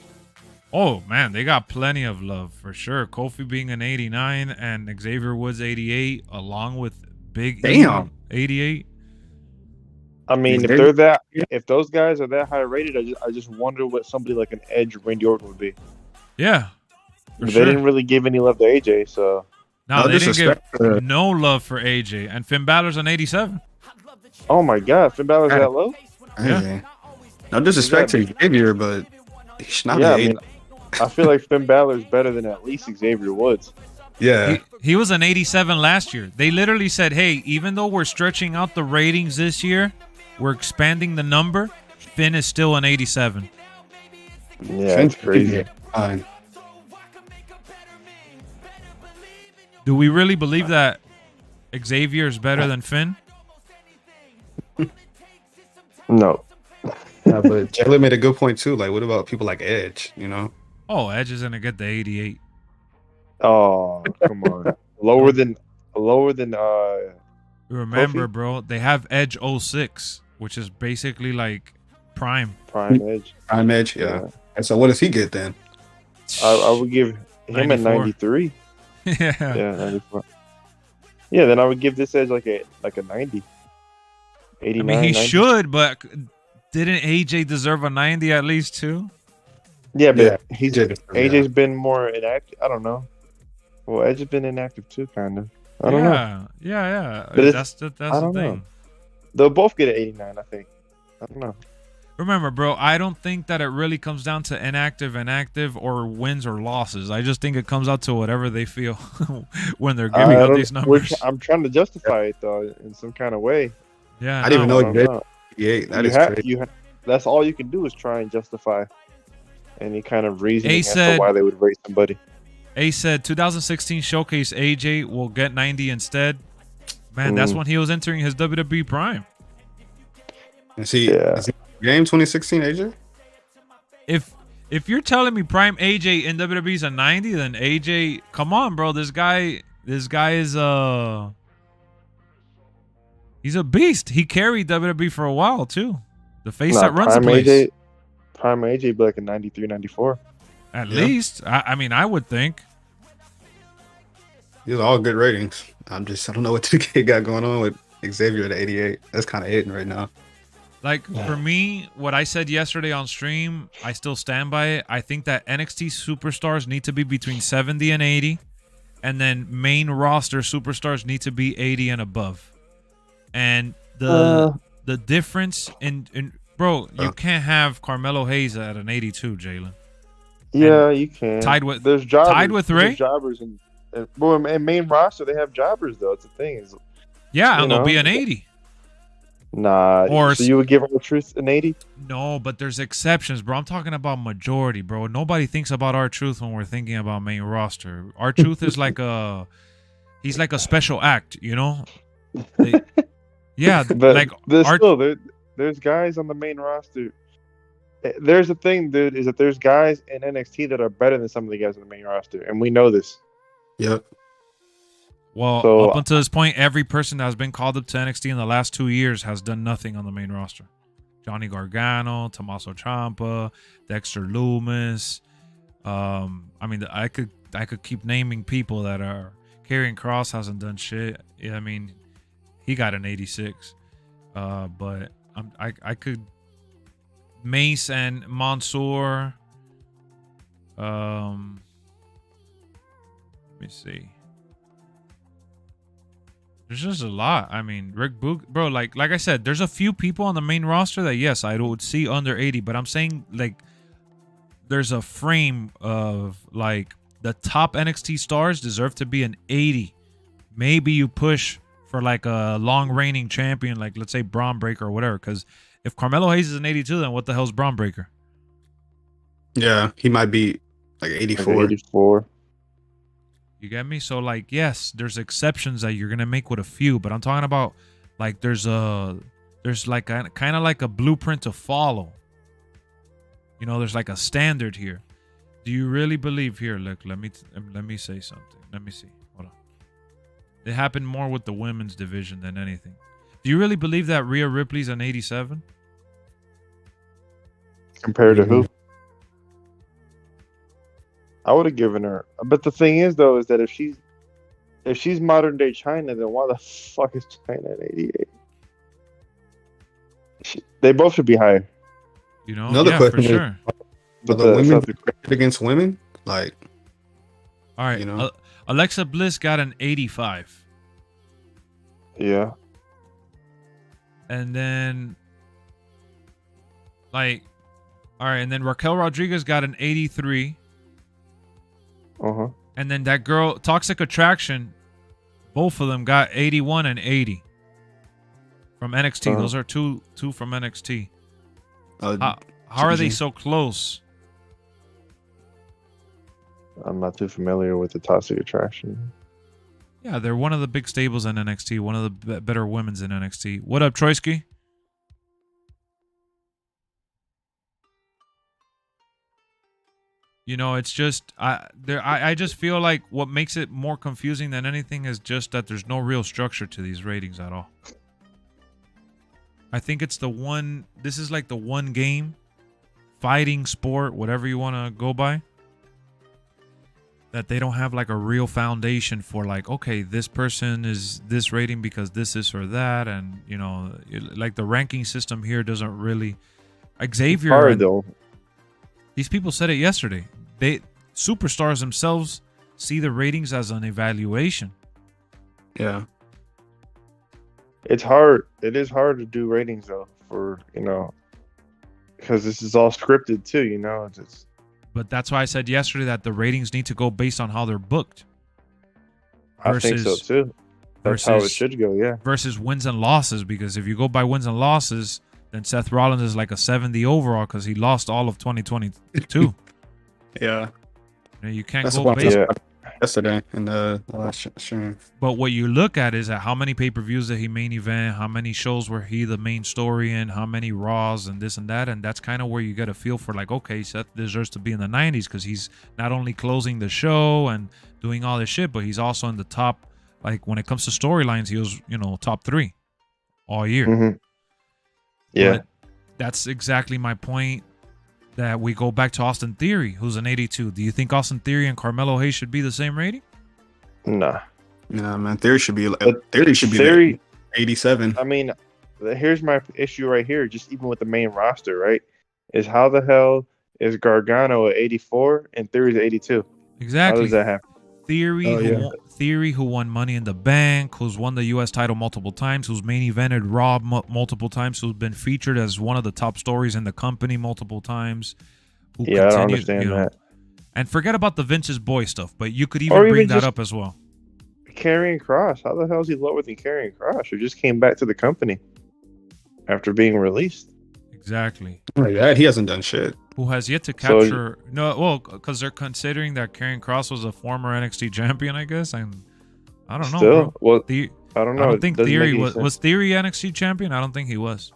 Oh, man, they got plenty of love for sure. Kofi being an 89 and Xavier Woods 88, along with Big E 88. I mean, if those guys are that high rated, I just wonder what somebody like an Edge or Randy Orton would be. Yeah. They didn't really give any love to AJ, so. No, they didn't give no love for AJ. And Finn Balor's an 87. Oh my God, Finn Balor's that low? Yeah. No disrespect to Xavier, but he should not be. I mean, I feel like Finn Balor's better than at least Xavier Woods. Yeah. He was an 87 last year. They literally said, hey, even though we're stretching out the ratings this year, we're expanding the number, Finn is still an 87. Yeah, that's crazy. Fine. Do we really believe that Xavier is better than Finn? No. Yeah, but Jalen made a good point too. Like, what about people like Edge? You know? Oh, Edge is gonna get the 88. Oh, come on. Lower than Remember, Kofi? bro, they have Edge 06, which is basically like Prime. Prime Edge. Prime Edge, yeah. And so what does he get then? I would give him 94. a 93. Yeah. Yeah, 94. Yeah, then I would give this Edge like a 90. 89, I mean, he 90. should, but didn't AJ deserve a 90 at least too? Yeah, but Yeah, AJ's been more inactive. I don't know. Well, Edge has been inactive too, kind of. I don't know. Yeah. But That's the I don't thing. know. They'll both get an 89, I think. I don't know. Remember, bro, I don't think that it really comes down to inactive, or wins or losses. I just think it comes out to whatever they feel when they're giving out these numbers. I'm trying to justify it though in some kind of way. Yeah, I didn't even know he did know. 88. That is crazy. That's all you can do is try and justify any kind of reasoning as said- to why they would rate somebody. A said 2016 showcase AJ will get 90 instead. Man, that's when he was entering his WWE prime. And see, is he game 2016 AJ? If you're telling me prime AJ in WWE is a 90, then AJ, come on, bro. This guy is he's a beast. He carried WWE for a while too. The face that runs the place. Prime AJ be like a 93, 94. At least. I mean, I would think. These are all good ratings. I don't know what 2K got going on with Xavier at 88. That's kind of hitting right now. Like, for me, what I said yesterday on stream, I still stand by it. I think that NXT superstars need to be between 70 and 80. And then main roster superstars need to be 80 and above. And the difference in bro, you can't have Carmelo Hayes at an 82, Jalen. Yeah, you can. Tied with there's jobbers, tied with Ray? There's jobbers and Well, in main roster they have jobbers though. It's the thing is, Yeah, you and they'll be know, an 80. nah. Or So you would give R-Truth an 80? No, but there's exceptions, bro. I'm talking about majority, bro. Nobody thinks about R-Truth when we're thinking about main roster. R-Truth is like he's like a special act, you know? Yeah, But like there's guys on the main roster. There's a thing, dude, is that there's guys in NXT that are better than some of the guys on the main roster, and we know this. Yep. Well, So- up until this point, every person that has been called up to NXT in the last 2 years has done nothing on the main roster. Johnny Gargano, Tommaso Ciampa, Dexter Lumis. I mean, I could keep naming people that are. Karrion Kross hasn't done shit. Yeah, I mean, he got an 86. But I could. Mace and Mansoor. Let me see. There's just a lot. I mean, Rick Boog, bro. Like I said, there's a few people on the main roster that yes, I would see under 80. But I'm saying like, there's a frame of like the top NXT stars deserve to be an 80. Maybe you push for like a long reigning champion, like let's say Braun Breaker or whatever. Because if Carmelo Hayes is an 82, then what the hell's Braun Breaker? Yeah, he might be like 84. 84. You get me? So like, yes, there's exceptions that you're gonna make with a few, but I'm talking about like there's like a kind of like a blueprint to follow. You know, there's like a standard here. Do you really believe here? Look, let me say something. Let me see. Hold on. It happened more with the women's division than anything. Do you really believe that Rhea Ripley's an 87? Compared to who? I would have given her. But the thing is, though, is that if she's modern day China, then why the fuck is China at 88? They both should be higher. You know, Another yeah, question for is- sure. But But the the- women so- rated against women, like, All right, you know. Alexa Bliss got an 85, Yeah. and then like, all right, and then Raquel Rodriguez got an 83. Uh-huh. And then that girl, Toxic Attraction, both of them got 81 and 80 from NXT. Uh-huh. Those are two from NXT. Uh, How are they GG. so close? I'm not too familiar with the Toxic Attraction. Yeah, they're one of the big stables in NXT, one of the better women's in NXT. What up, Troisky? You know, it's just I just feel like what makes it more confusing than anything is just that there's no real structure to these ratings at all. I think it's this is like the one game, fighting sport, whatever you want to go by, that they don't have like a real foundation for like, okay, this person is this rating because this or that. And, you know, like the ranking system here doesn't really. Xavier, Hard, and though. these people said it yesterday. Superstars themselves see the ratings as an evaluation. yeah. It's hard. It is hard to do ratings, though, for, you know, because this is all scripted, too, you know. It's But that's why I said yesterday that the ratings need to go based on how they're booked. I think so, too. That's how it versus- should go, yeah. Versus wins and losses, because if you go by wins and losses, then Seth Rollins is like a 70 overall because he lost all of 2022. Yeah. You know, you can't That's go what based. Yeah. Yesterday in the last stream. But what you look at is at how many pay-per-views did he main event, how many shows were he the main story in, how many Raws and this and that, and that's kind of where you get a feel for like, okay, Seth deserves to be in the 90s because he's not only closing the show and doing all this shit, but he's also in the top. Like when it comes to storylines, he was, you know, top 3 all year. Mm-hmm. Yeah. But that's exactly my point. That we go back to Austin Theory, who's an 82. Do you think Austin Theory and Carmelo Hayes should be the same rating? Nah. Nah, man. Theory should be But Theory like 87. I mean, here's my issue right here, just even with the main roster, right? Is how the hell is Gargano at 84 and Theory's at 82? How Exactly. does that happen? Theory, Oh, yeah. Theory, who won Money in the Bank, who's won the U.S. title multiple times, who's main evented Raw multiple times, who's been featured as one of the top stories in the company multiple times. Who Yeah, I don't continued, understand you know, that. And forget about the Vince's boy stuff, but you could Or even even bring that just- up as well. Karrion Kross. How the hell is he lower than Karrion Kross, who just came back to the company after being released? Exactly. Like that, he hasn't done shit. Who has yet to So- capture because they're considering that Karrion Kross was a former NXT champion, I guess, and I don't know, Still, bro. well, The, I don't know. I don't It think doesn't make Theory any was sense. Theory NXT champion. I don't think he was.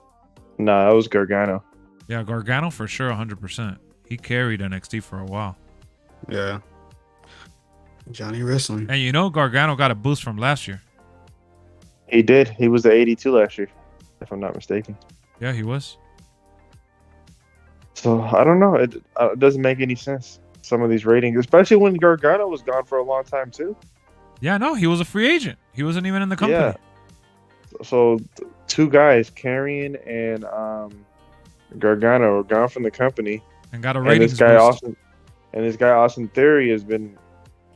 Nah, that was Gargano. Yeah, Gargano for sure, 100%. He carried NXT for a while, Yeah. Johnny Wrestling. and you know Gargano got a boost from last year. He did. He was the 82 last year, if I'm not mistaken. Yeah, he was. So I don't know. It doesn't make any sense. Some of these ratings, especially when Gargano was gone for a long time too. Yeah, no, he was a free agent. He wasn't even in the company. Yeah. So two guys, Karrion and Gargano, are gone from the company, And got a and ratings this guy boost. Austin Theory has been,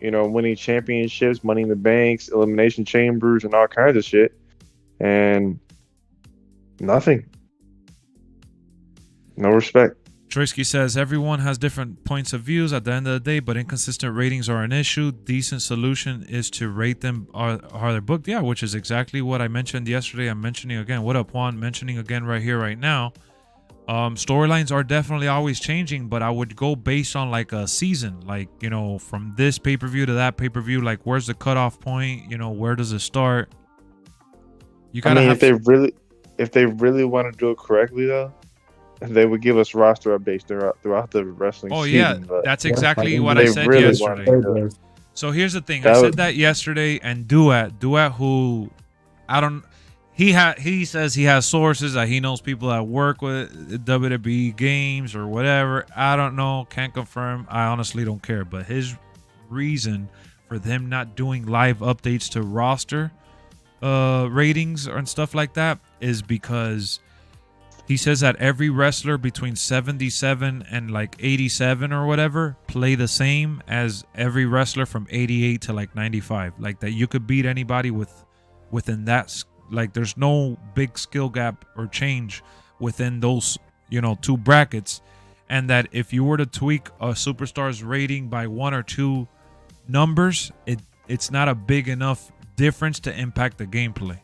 winning championships, Money in the Banks, Elimination Chambers, and all kinds of shit, and nothing. No respect. Troisky says everyone has different points of views at the end of the day, but inconsistent ratings are an issue. Decent solution is to rate them are they're booked. Yeah, which is exactly what I mentioned yesterday. I'm mentioning again. What up, Juan? Mentioning again right here, right now. Storylines are definitely always changing, but I would go based on like a season, like, from this pay-per-view to that pay-per-view, like where's the cutoff point? Where does it start? You gotta have if they really want to do it correctly though, they would give us roster updates throughout the wrestling Oh season. yeah, but that's exactly what they I said really yesterday. wanted to. So here's the thing. That I said was- that yesterday, and Duat, who he says he has sources that he knows people that work with WWE games or whatever. I don't know, can't confirm. I honestly don't care. But his reason for them not doing live updates to roster ratings and stuff like that is because he says that every wrestler between 77 and like 87 or whatever play the same as every wrestler from 88 to like 95. Like that you could beat anybody within that. Like there's no big skill gap or change within those, two brackets. And that if you were to tweak a superstar's rating by one or two numbers, it's not a big enough difference to impact the gameplay.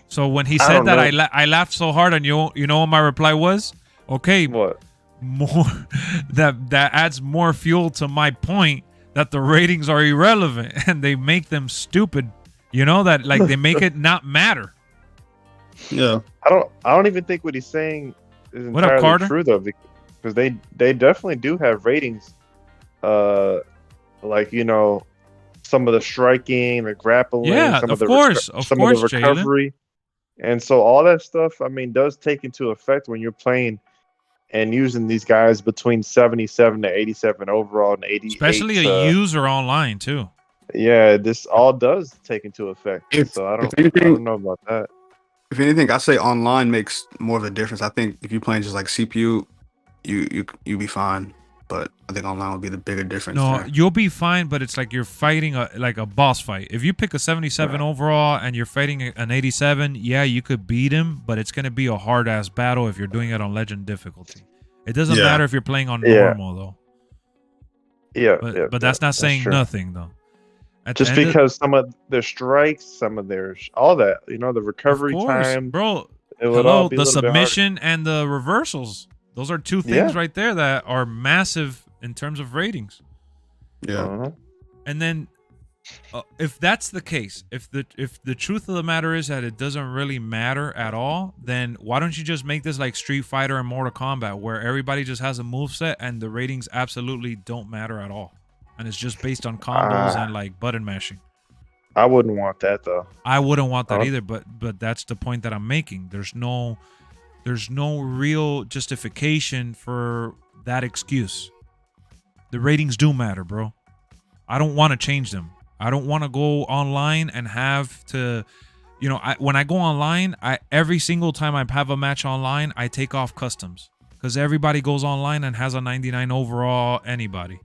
So when he said that, I laughed so hard, and you know what my reply was? Okay, What? more that adds more fuel to my point that the ratings are irrelevant and they make them stupid. That like they make it not matter. Yeah. I don't even think what he's saying is What up, entirely Carter? true though, because they definitely do have ratings, like some of the striking, the grappling, Yeah, some of the course, of the recovery, and so all that stuff. I mean, does take into effect when you're playing and using these guys between 77 to 87 overall and 88. Especially a user online too. Yeah, this all does take into effect. If I anything- don't know about that. If anything, I say online makes more of a difference. I think if you're playing just like CPU, you be fine. But I think online would be the bigger difference. No, there. you'll be fine, but it's like you're fighting a boss fight. If you pick a 77 overall and you're fighting an 87, yeah, you could beat him, but it's going to be a hard-ass battle if you're doing it on legend difficulty. It doesn't Yeah. matter if you're playing on Yeah. normal, though. Yeah, But that's not saying true. nothing, though. At the Just end of- because some of their strikes, some of their all that, the recovery of course, time, bro. it would all Hello, be the a little bit harder. submission and the reversals. Those are two things right there that are massive in terms of ratings. Yeah. Uh-huh. And then, if that's the case, if the truth of the matter is that it doesn't really matter at all, then why don't you just make this like Street Fighter and Mortal Kombat, where everybody just has a moveset and the ratings absolutely don't matter at all, and it's just based on combos and like button mashing. I wouldn't want that though. I wouldn't want that Huh? either, but that's the point that I'm making. There's no real justification for that excuse. The ratings do matter, bro. I don't want to change them. I don't want to go online and have to, when I go online, every single time I have a match online, I take off customs because everybody goes online and has a 99 overall. Anybody.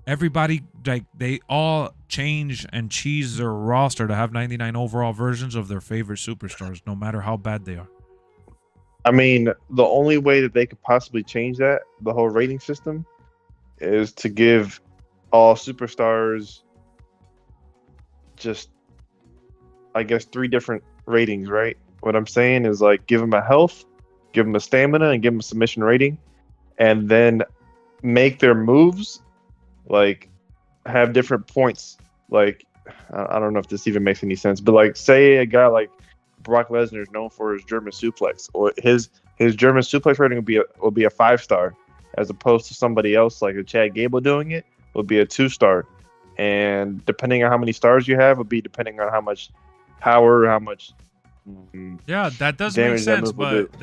Everybody, like, they all change and cheese their roster to have 99 overall versions of their favorite superstars, no matter how bad they are. I mean, the only way that they could possibly change that, the whole rating system, is to give all superstars just, I guess, 3 different ratings, right? What I'm saying is like give them a health, give them a stamina, and give them a submission rating, and then make their moves like have different points. Like I don't know if this even makes any sense, but like say a guy like Brock Lesnar is known for his German suplex, or his German suplex rating will be a 5-star, as opposed to somebody else like a Chad Gable doing it will be a 2-star, and depending on how many stars you have, will be depending on how much power, how much Yeah, that does make damage that sense, move will but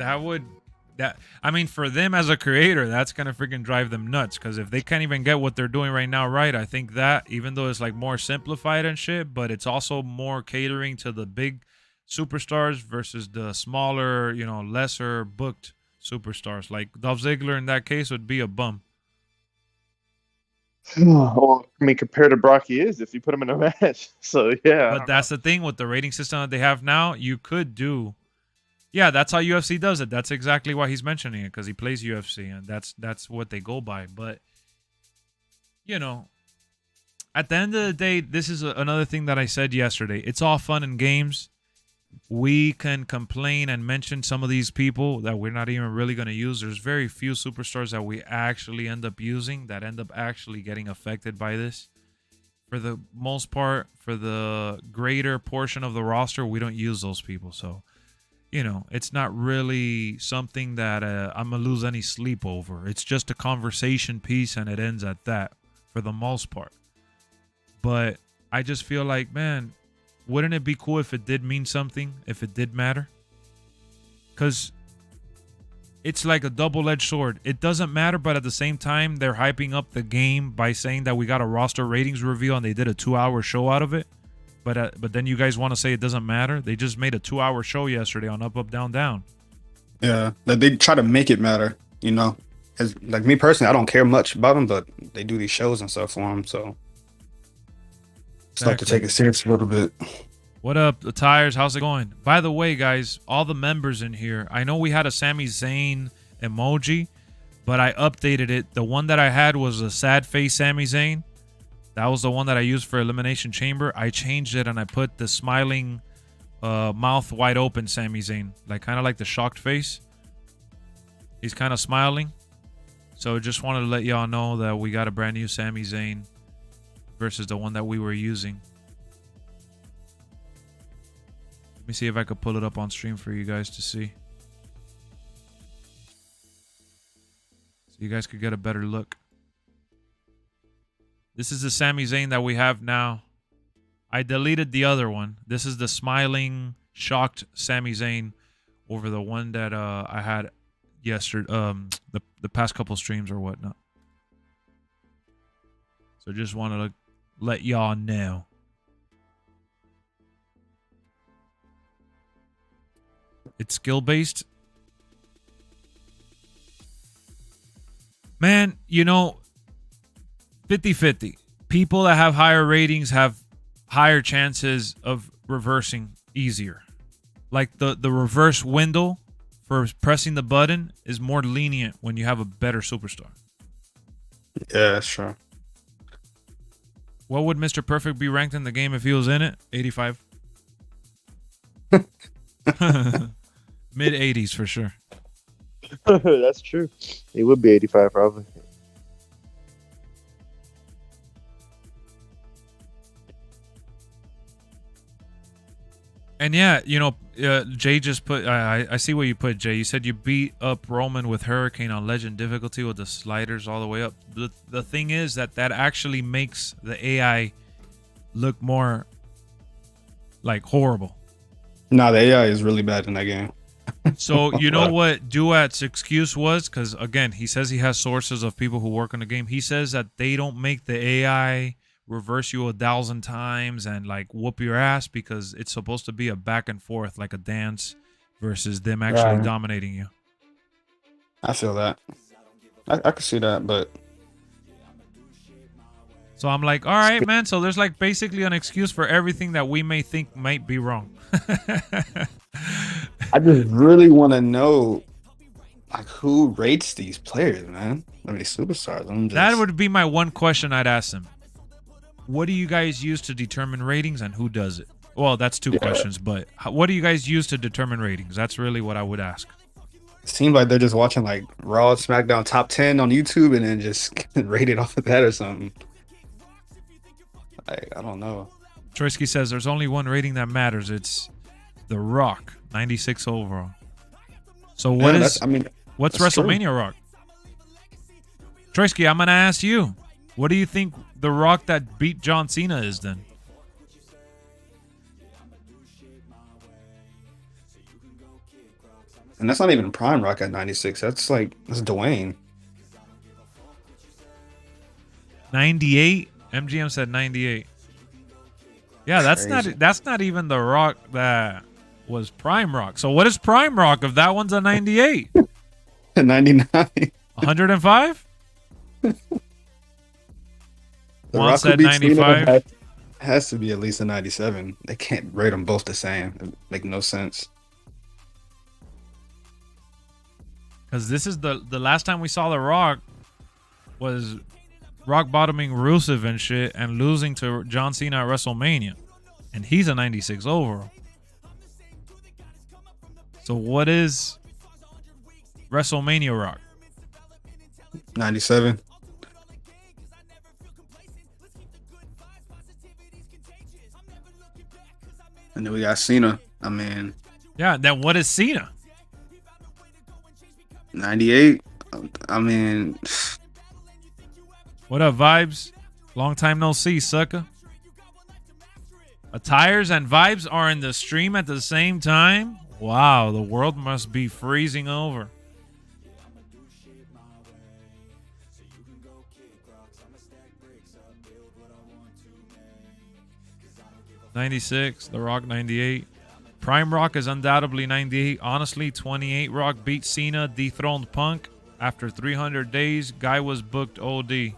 do. I mean, for them as a creator, that's gonna freaking drive them nuts. Because if they can't even get what they're doing right now right, I think that even though it's like more simplified and shit, but it's also more catering to the big superstars versus the smaller, you know, lesser booked superstars. Like Dolph Ziggler in that case would be a bum. Well, I mean, compared to Brock, he is if you put him in a match. So yeah, But that's the thing with the rating system that they have now. You could do, yeah, that's how UFC does it. That's exactly why he's mentioning it, because he plays UFC, and that's what they go by. But you know, at the end of the day, this is another thing that I said yesterday. It's all fun and games. We can complain and mention some of these people that we're not even really going to use. There's very few superstars that we actually end up using that end up actually getting affected by this. For the most part, for the greater portion of the roster, we don't use those people. So, you know, it's not really something that I'm going to lose any sleep over. It's just a conversation piece, and it ends at that for the most part. But I just feel like, man, wouldn't it be cool if it did mean something, if it did matter? Because it's like a double-edged sword. It doesn't matter, but at the same time, they're hyping up the game by saying that we got a roster ratings reveal and they did a 2-hour show out of it. But then you guys want to say it doesn't matter? They just made a 2-hour show yesterday on Up, Up, Down, Down. Yeah, like they try to make it matter, you know. As like me personally, I don't care much about them, but they do these shows and stuff for them, so start to take it serious a little bit. What up, the Tires? How's it going? By the way, guys, all the members in here, I know we had a Sami Zayn emoji, but I updated it. The one that I had was a sad face Sami Zayn. That was the one that I used for Elimination Chamber. I changed it and I put the smiling, mouth wide open Sami Zayn, like kind of like the shocked face. He's kind of smiling. So just wanted to let y'all know that we got a brand new Sami Zayn versus the one that we were using. Let me see if I could pull it up on stream for you guys to see. So you guys could get a better look. This is the Sami Zayn that we have now. I deleted the other one. This is the smiling, shocked Sami Zayn over the one that I had yesterday, the past couple streams or whatnot. So just wanted to let y'all know. It's skill-based. Man, you know, 50-50. People that have higher ratings have higher chances of reversing easier. Like the reverse window for pressing the button is more lenient when you have a better superstar. Yeah, that's true. What would Mr. Perfect be ranked in the game if he was in it? 85. Mid 80s for sure. That's true. He would be 85 probably. And yeah, you know, Jay just put, I see what you put, Jay. You said you beat up Roman with Hurricane on Legend difficulty with the sliders all the way up. The thing is that actually makes the AI look more like horrible. Nah, the AI is really bad in that game. So you know what Duat's excuse was? Because again, he says he has sources of people who work on the game. He says that they don't make the AI reverse you 1,000 times and like whoop your ass because it's supposed to be a back and forth, like a dance, versus them actually dominating you. I feel that. I can see that, but so I'm like, all right, man. So there's like basically an excuse for everything that we may think might be wrong. I just really want to know Like, who rates these players, man? I mean, superstars. I'm just. That would be my one question I'd ask him. What do you guys use to determine ratings, and who does it? Well, that's two questions, but what do you guys use to determine ratings? That's really what I would ask. It seems like they're just watching like Raw, SmackDown top 10 on YouTube and then just rate it off of that or something. Like, I don't know. Troisky says there's only one rating that matters. It's The Rock, 96 overall. So what Yeah, is? I mean, what's that's true. WrestleMania Rock? Troisky, I'm gonna ask you. What do you think The Rock that beat John Cena is then? And that's not even Prime Rock at 96. That's Dwayne. 98. MGM said 98. Yeah, Crazy. that's not even The Rock that was Prime Rock. So what is Prime Rock if that one's a 98? 99. 105? The Juan Rock said who beat Cena 95. has to be at least a 97. They can't rate them both the same. It make no sense. Because this is the last time we saw The Rock was rock bottoming Rusev and shit and losing to John Cena at WrestleMania. And he's a 96 overall. So what is WrestleMania Rock? 97. And then we got Cena. I mean, Yeah, then what is Cena? 98. I mean, What up, Vibes? Long time no see, sucker. Attires and Vibes are in the stream at the same time? Wow, the world must be freezing over. '96, The Rock 98. Prime Rock is undoubtedly 98. Honestly, 28 Rock beat Cena, dethroned Punk. After 300 days, guy was booked OD.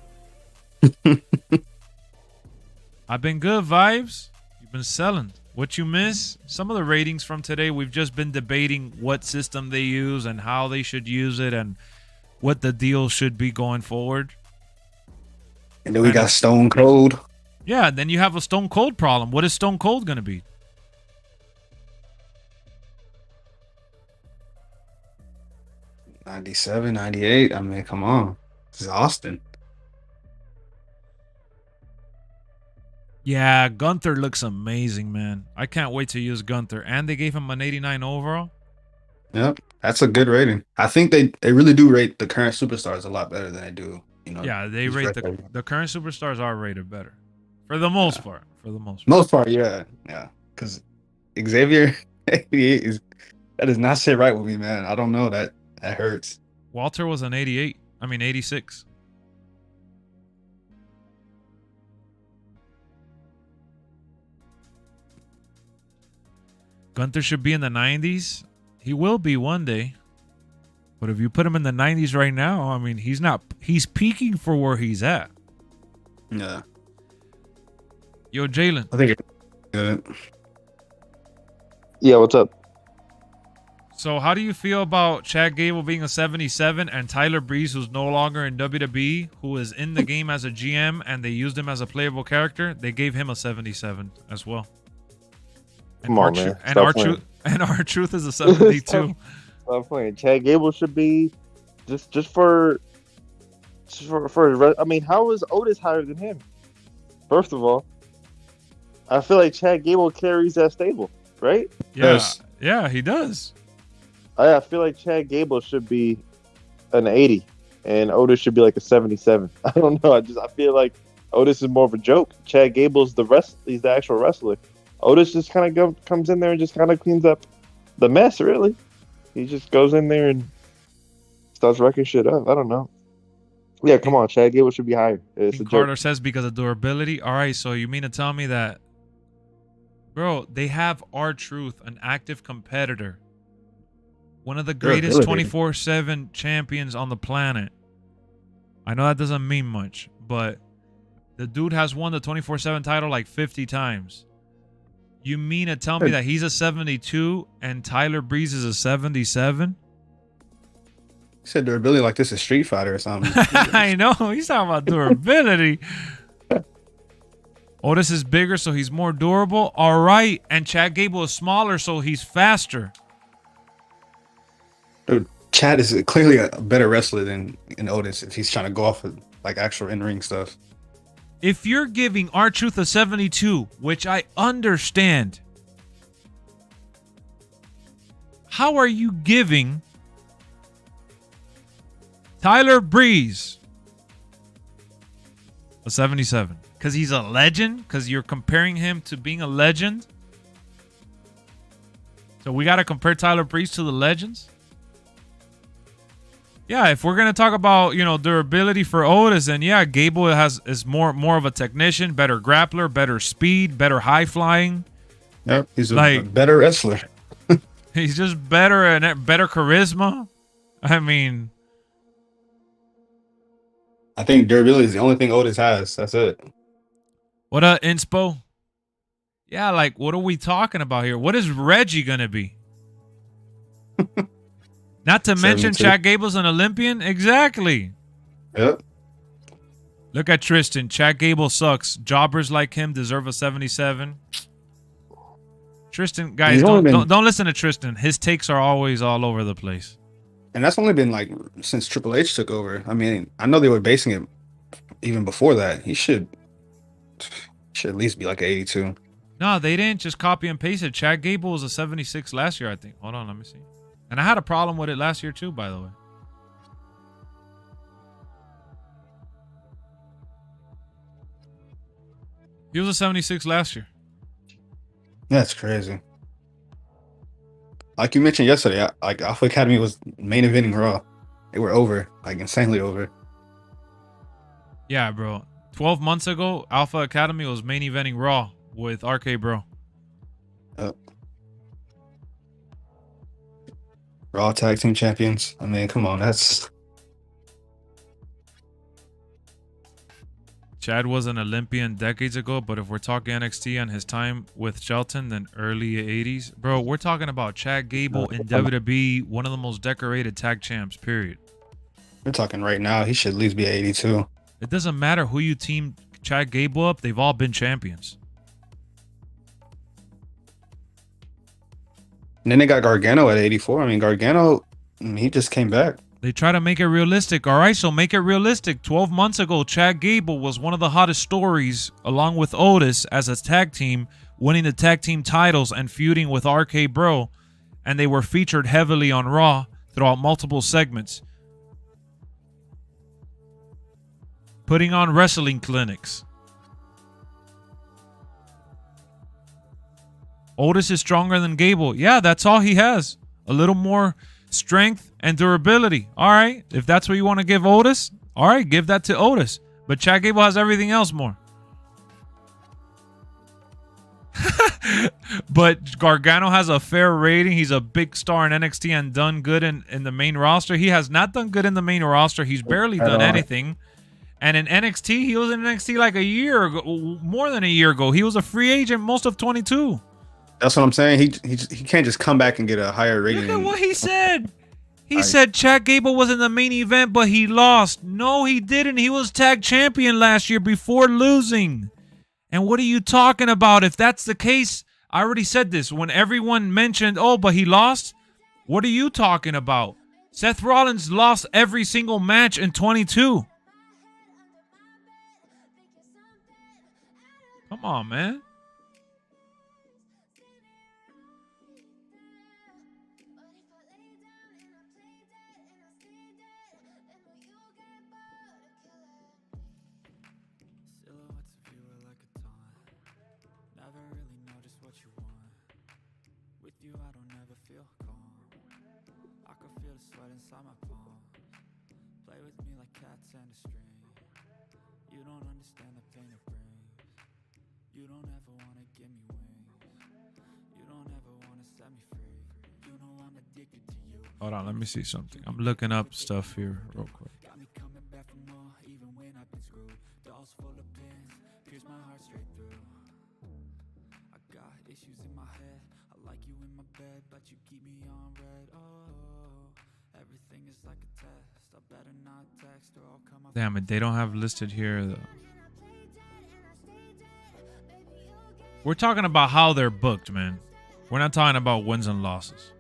I've been good, Vibes. You've been selling. What you miss? Some of the ratings from today, we've just been debating what system they use and how they should use it and what the deal should be going forward. and then we got Stone Cold. Yeah, then you have a Stone Cold problem. What is Stone Cold going to be? '97, '98. I mean, come on. This is Austin. Yeah, Gunther looks amazing, man. I can't wait to use Gunther. And they gave him an 89 overall. Yep. That's a good rating. I think they really do rate the current superstars a lot better than they do, Yeah, they these rate retro- the current superstars are rated better. For the most part. For the most part. most part, yeah. Yeah. Because Xavier 88 that does not sit right with me, man. I don't know. That hurts. Walter was an 88. I mean 86. Gunther should be in the 90s. He will be one day. But if you put him in the 90s right now, I mean, he's peaking for where he's at. Yeah. Yo, Jalen. I think it's good. Yeah, what's up? So how do you feel about Chad Gable being a 77 and Tyler Breeze, who's no longer in WWE, who is in the game as a GM and they used him as a playable character? They gave him a 77 as well. Come on, man. And Stop playing. our truth is a 72. Stop playing. Chad Gable should be just for. I mean, how is Otis higher than him? First of all, I feel like Chad Gable carries that stable, right? Yeah, Yes. yeah, he does. I feel like Chad Gable should be an 80, and Otis should be like a 77. I don't know. I feel like Otis is more of a joke. Chad Gable's he's the actual wrestler. Otis just kind of comes in there and just kind of cleans up the mess. Really, he just goes in there and starts wrecking shit up. I don't know. Yeah, come on, Chad Gable should be higher. It's a King joke. Carter says because of durability. All right, so you mean to tell me that, bro? They have R-Truth, an active competitor, one of the greatest Durability. 24/7 champions on the planet. I know that doesn't mean much, but the dude has won the 24/7 title like 50 times. You mean to tell me that he's a 72 and Tyler Breeze is a 77? said durability like this is Street Fighter or something. I know. He's talking about durability. Otis is bigger, so he's more durable. All right. And Chad Gable is smaller, so he's faster. Dude, Chad is clearly a better wrestler than Otis if he's trying to go off of like actual in-ring stuff. If you're giving R-Truth a 72, which I understand, how are you giving Tyler Breeze a 77? Because he's a legend? Because you're comparing him to being a legend? So we got to compare Tyler Breeze to the legends? Yeah, if we're gonna talk about, you know, durability for Otis, then yeah, Gable is more of a technician, better grappler, better speed, better high flying. Yep, he's a better wrestler. He's just better and better charisma. I mean, I think durability is the only thing Otis has. That's it. What up, Inspo? Yeah, like what are we talking about here? What is Reggie gonna be? Not to mention 72. Chad Gable's an Olympian. Exactly. Yep. Look at Tristan. Chad Gable sucks. Jobbers like him deserve a 77. Tristan, guys, don't listen to Tristan. His takes are always all over the place. And that's only been like since Triple H took over. I mean, I know they were basing it even before that. He should at least be like an 82. No, they didn't just copy and paste it. Chad Gable was a 76 last year, I think. Hold on, let me see. And I had a problem with it last year too, by the way. He was a 76 last year. That's crazy. Like you mentioned yesterday, like Alpha Academy was main eventing Raw. They were over, like insanely over. Yeah, bro. 12 months ago, Alpha Academy was main eventing Raw with RK Bro. Raw Tag Team Champions. I mean, come on, that's... Chad was an Olympian decades ago, but if we're talking NXT and his time with Shelton, then early 80s. Bro, we're talking about Chad Gable in WWE, one of the most decorated tag champs, period. We're talking right now, he should at least be 82. It doesn't matter who you team Chad Gable up, they've all been champions. And then they got Gargano at 84. I mean, Gargano, he just came back. They try to make it realistic. All right, so make it realistic. 12 months ago, Chad Gable was one of the hottest stories, along with Otis, as a tag team, winning the tag team titles and feuding with RK Bro. And they were featured heavily on Raw throughout multiple segments, putting on wrestling clinics. Otis is stronger than Gable. Yeah, that's all he has. A little more strength and durability. All right. If that's what you want to give Otis, all right, give that to Otis. But Chad Gable has everything else more. But Gargano has a fair rating. He's a big star in NXT and done good in the main roster. He has not done good in the main roster. He's barely done anything. And in NXT, he was in NXT like a year ago, more than a year ago. He was a free agent most of 22. That's what I'm saying. He can't just come back and get a higher rating. Look at what he said. He said Chad Gable was in the main event, but he lost. No, he didn't. He was tag champion last year before losing. And what are you talking about? If that's the case, I already said this. When everyone mentioned, oh, but he lost, what are you talking about? Seth Rollins lost every single match in 22. Come on, man. Hold on, let me see something. I'm looking up stuff here real quick. Damn it, they don't have listed here though. We're talking about how they're booked, man. We're not talking about wins and losses.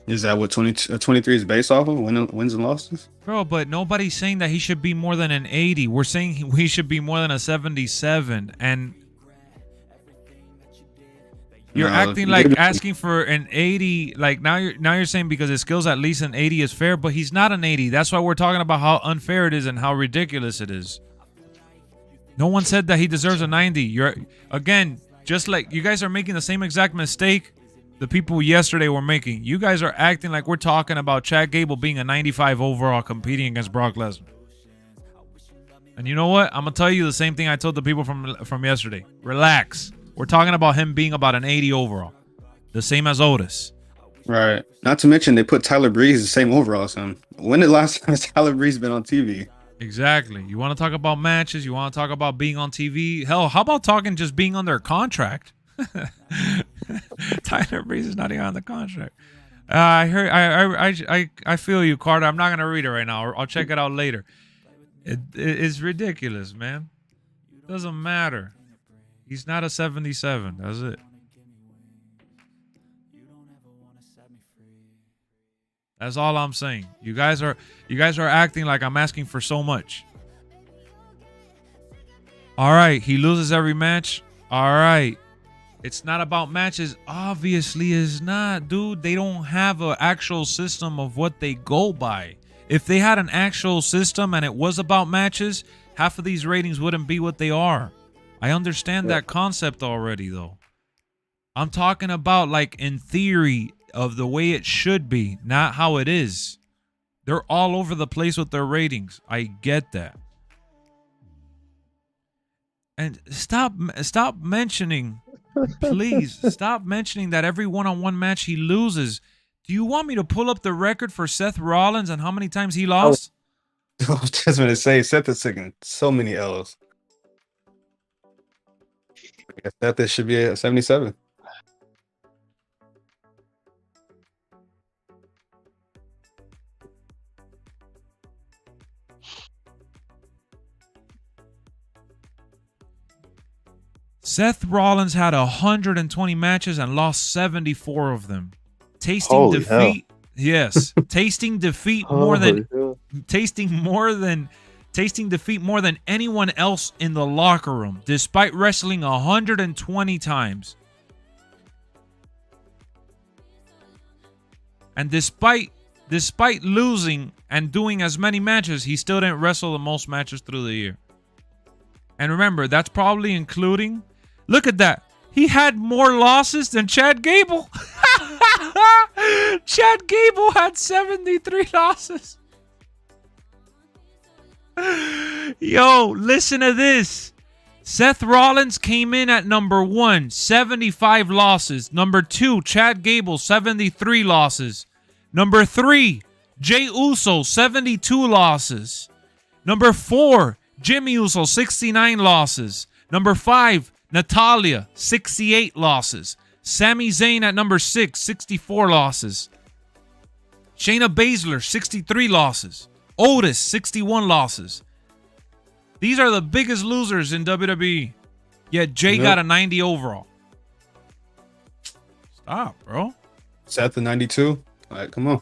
Is that what 23 is based off of? Wins and losses? Bro, but nobody's saying that he should be more than an 80. We're saying he should be more than a 77. And you're acting like asking for an 80. Like now you're saying because his skills at least an 80 is fair, but he's not an 80. That's why we're talking about how unfair it is and how ridiculous it is. No one said that he deserves a 90. You're again, just like you guys are making the same exact mistake the people yesterday were making. You guys are acting like we're talking about Chad Gable being a 95 overall competing against Brock Lesnar. And you know what? I'm going to tell you the same thing I told the people from yesterday. Relax. We're talking about him being about an 80 overall. The same as Otis. Right. Not to mention they put Tyler Breeze the same overall as him. When did last time Tyler Breeze been on TV? Exactly. You want to talk about matches? You want to talk about being on TV? Hell, how about talking just being on their contract? Tyler Breeze is not even on the contract. I feel you, Carter. I'm not gonna read it right now. I'll check it out later. It's ridiculous, man. Doesn't matter. He's not a 77. That's it. That's all I'm saying. You guys are acting like I'm asking for so much. All right, he loses every match. All right. It's not about matches. Obviously, it's not, dude. They don't have an actual system of what they go by. If they had an actual system and it was about matches, half of these ratings wouldn't be what they are. I understand that concept already, though. I'm talking about, like, in theory of the way it should be, not how it is. They're all over the place with their ratings. I get that. And stop mentioning... Please stop mentioning that every one-on-one match he loses. Do you want me to pull up the record for Seth Rollins and how many times he lost? I was just going to say, Seth is taking so many L's. I guess that this should be a 77. Seth Rollins had 120 matches and lost 74 of them. Tasting Holy defeat. hell. Yes. Tasting defeat more than tasting defeat more than anyone else in the locker room, despite wrestling 120 times. And despite losing and doing as many matches, he still didn't wrestle the most matches through the year. And remember, that's probably including... Look at that. He had more losses than Chad Gable. Chad Gable had 73 losses. Yo, listen to this. Seth Rollins came in at number 1, 75 losses. Number 2, Chad Gable, 73 losses. Number 3, Jey Uso, 72 losses. Number 4, Jimmy Uso, 69 losses. Number 5, Natalya, 68 losses. Sami Zayn at number 6, 64 losses. Shayna Baszler, 63 losses. Otis, 61 losses. These are the biggest losers in WWE. Yet Jay got a 90 overall. Stop, bro. Seth the 92. All right, come on.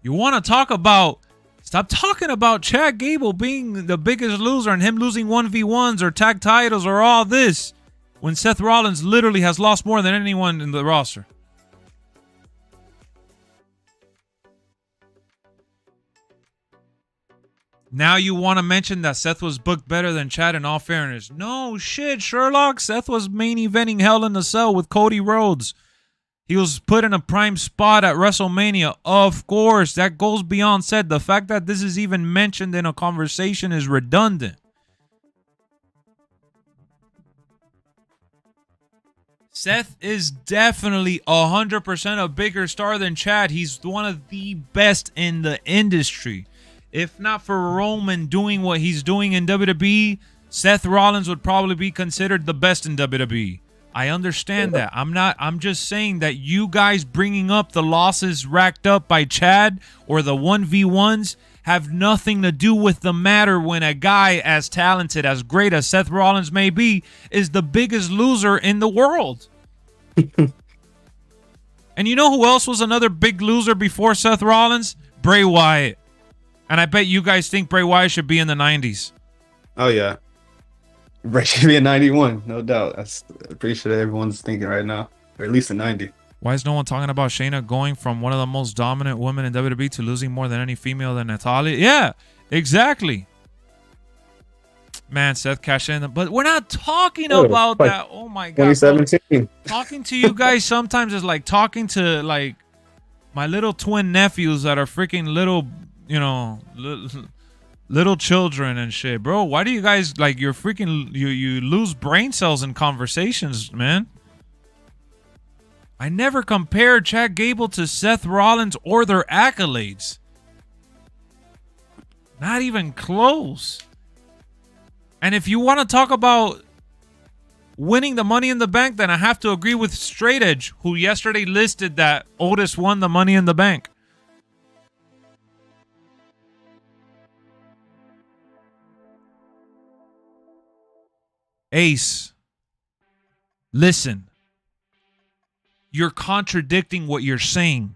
You want to talk about... Stop talking about Chad Gable being the biggest loser and him losing 1v1s or tag titles or all this when Seth Rollins literally has lost more than anyone in the roster. Now you want to mention that Seth was booked better than Chad in all fairness. No shit, Sherlock. Seth was main eventing Hell in a Cell with Cody Rhodes. He was put in a prime spot at WrestleMania. Of course, that goes beyond said. The fact that this is even mentioned in a conversation is redundant. Seth is definitely 100% a bigger star than Chad. He's one of the best in the industry. If not for Roman doing what he's doing in WWE, Seth Rollins would probably be considered the best in WWE. I understand that. I'm just saying that you guys bringing up the losses racked up by Chad or the 1v1s have nothing to do with the matter when a guy as talented, as great as Seth Rollins may be, is the biggest loser in the world. And you know who else was another big loser before Seth Rollins? Bray Wyatt. And I bet you guys think Bray Wyatt should be in the 90s. Oh yeah, Bray should be a 91, no doubt. That's pretty sure everyone's thinking right now, or at least a 90. Why is no one talking about Shayna going from one of the most dominant women in WWE to losing more than any female than Natalia? Yeah, exactly. Man, Seth cashed in. But we're not talking about that. Oh, my God. 2017. Talking to you guys sometimes is like talking to, like, my little twin nephews that are freaking little, you know, little children and shit. Bro, why do you guys, like, you're freaking, you lose brain cells in conversations, man? I never compared Chad Gable to Seth Rollins or their accolades. Not even close. And if you want to talk about winning the Money in the Bank, then I have to agree with Straight Edge, who yesterday listed that Otis won the Money in the Bank. Ace, listen. You're contradicting what you're saying.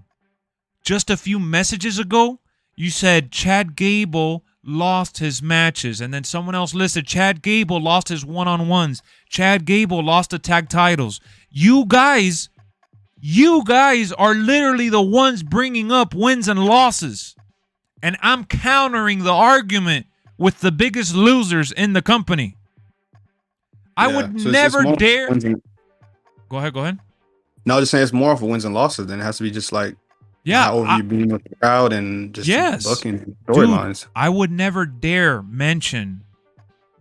Just a few messages ago, you said Chad Gable lost his matches, and then someone else listed Chad Gable lost his one-on-ones. Chad Gable lost the tag titles. You guys are literally the ones bringing up wins and losses. And I'm countering the argument with the biggest losers in the company. I would never dare. Go ahead. No, just saying it's more for wins and losses. Then it has to be just like how over you being with the crowd and just booking storylines. I would never dare mention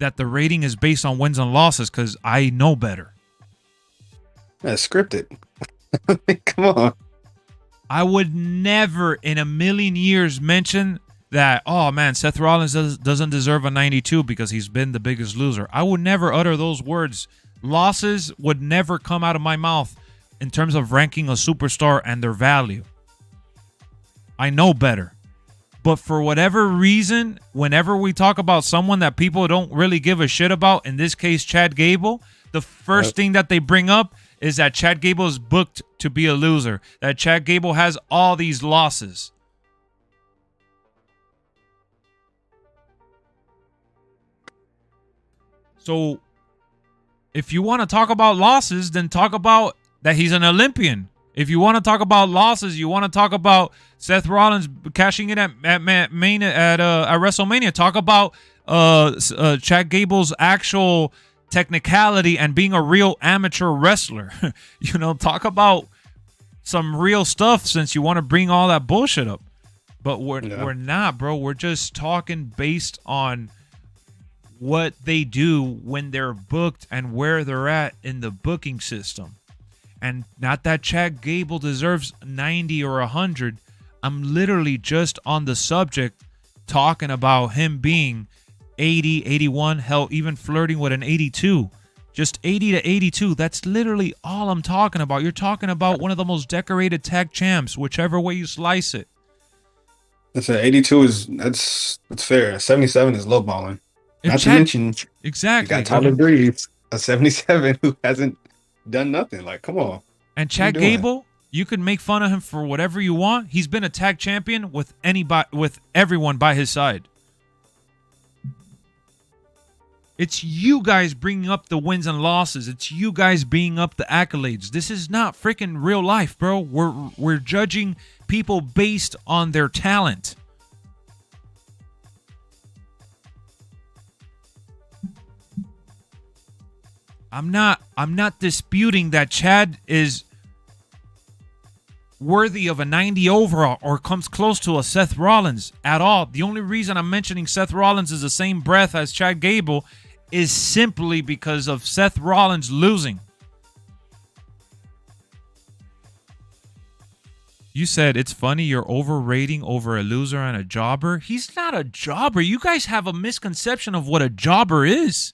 that the rating is based on wins and losses because I know better. Yeah, scripted. Come on. I would never in a million years mention that, oh man, Seth Rollins doesn't deserve a 92 because he's been the biggest loser. I would never utter those words. Losses would never come out of my mouth in terms of ranking a superstar and their value. I know better. But for whatever reason, whenever we talk about someone that people don't really give a shit about, in this case, Chad Gable, the first thing that they bring up is that Chad Gable is booked to be a loser, that Chad Gable has all these losses. So if you want to talk about losses, then talk about that he's an Olympian. If you want to talk about losses, you want to talk about Seth Rollins cashing in at WrestleMania. Talk about Chad Gable's actual technicality and being a real amateur wrestler. You know, talk about some real stuff since you want to bring all that bullshit up. But we're not, bro. We're just talking based on what they do when they're booked and where they're at in the booking system. And not that Chad Gable deserves 90 or 100. I'm literally just on the subject talking about him being 80, 81, hell, even flirting with an 82. Just 80 to 82. That's literally all I'm talking about. You're talking about one of the most decorated tag champs, whichever way you slice it. That's 82 that's fair. 77 is lowballing. Not to mention, exactly. You got Tyler Breeze, a 77 who hasn't done nothing. Like, come on. And Chad Gable, you can make fun of him for whatever you want. He's been a tag champion with everyone by his side. It's you guys bringing up the wins and losses. It's you guys bringing up the accolades. This is not freaking real life, bro. We're judging people based on their talent. I'm not disputing that Chad is worthy of a 90 overall or comes close to a Seth Rollins at all. The only reason I'm mentioning Seth Rollins is the same breath as Chad Gable is simply because of Seth Rollins losing. You said it's funny you're overrating over a loser and a jobber. He's not a jobber. You guys have a misconception of what a jobber is.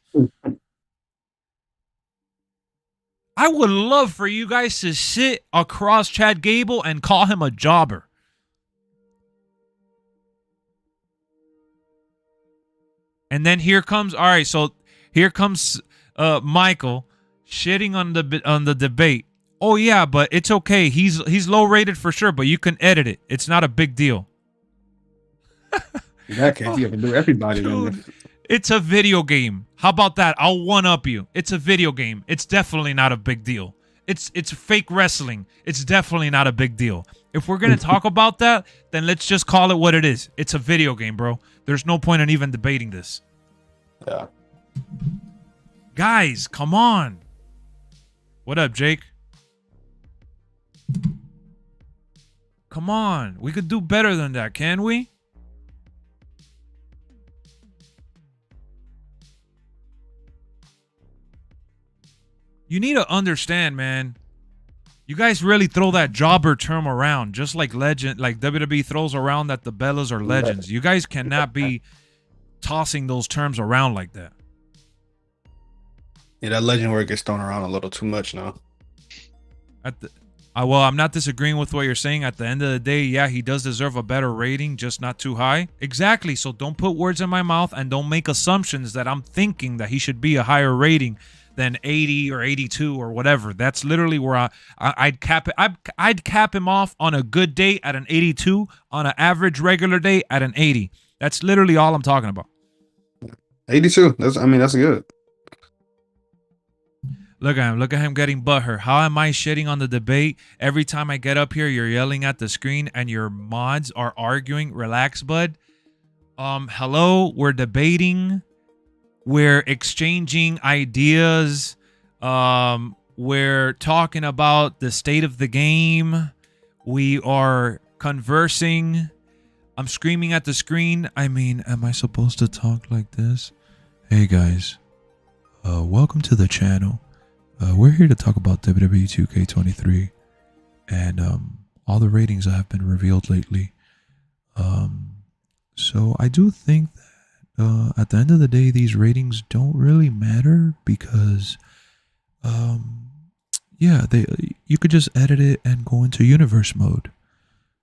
I would love for you guys to sit across Chad Gable and call him a jobber. And then here comes Michael shitting on the debate. Oh yeah, but it's okay. He's low rated for sure, but you can edit it. It's not a big deal. In that case, you have to do everybody. Dude, it's a video game. How about that? I'll one up you. It's a video game. It's definitely not a big deal. It's fake wrestling. It's definitely not a big deal. If we're gonna talk about that, then let's just call it what it is. It's a video game, bro. There's no point in even debating this. Yeah. Guys, come on. What up, Jake? Come on. We could do better than that, can we? You need to understand, man. You guys really throw that jobber term around, just like WWE throws around that the Bellas are legends. You guys cannot be tossing those terms around like that. Yeah, that legend word gets thrown around a little too much now. Well, I'm not disagreeing with what you're saying. At the end of the day, yeah, he does deserve a better rating, just not too high. Exactly. So don't put words in my mouth and don't make assumptions that I'm thinking that he should be a higher rating than 80 or 82 or whatever. That's literally where I'd cap it. I'd cap him off on a good day at an 82, on an average regular day at an 80. That's literally all I'm talking about. 82. That's good. Look at him getting butthurt. How am I shitting on the debate? Every time I get up here, you're yelling at the screen and your mods are arguing. Relax, bud. Hello, we're debating. We're exchanging ideas. We're talking about the state of the game. We are conversing. I'm screaming at the screen. I mean, am I supposed to talk like this? Hey guys, welcome to the channel. We're here to talk about WWE 2K23 and all the ratings that have been revealed lately. So I do think that at the end of the day, these ratings don't really matter because, yeah, you could just edit it and go into universe mode.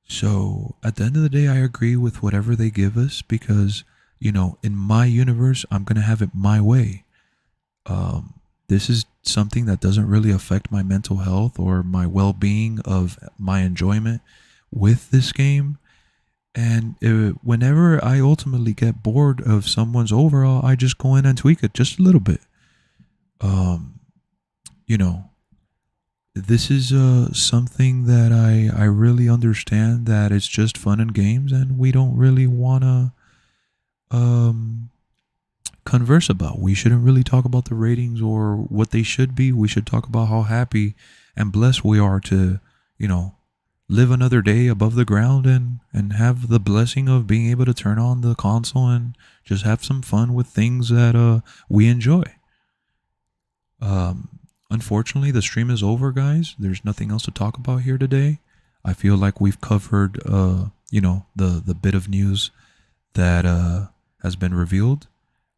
So at the end of the day, I agree with whatever they give us because, you know, in my universe, I'm going to have it my way. This is something that doesn't really affect my mental health or my well-being of my enjoyment with this game. And whenever I ultimately get bored of someone's overall, I just go in and tweak it just a little bit. You know, this is something that I really understand that it's just fun and games and we don't really want to converse about. We shouldn't really talk about the ratings or what they should be. We should talk about how happy and blessed we are to, you know, live another day above the ground and have the blessing of being able to turn on the console and just have some fun with things that we enjoy. Unfortunately, the stream is over, guys. There's nothing else to talk about here today. I feel like we've covered, you know, the bit of news that has been revealed.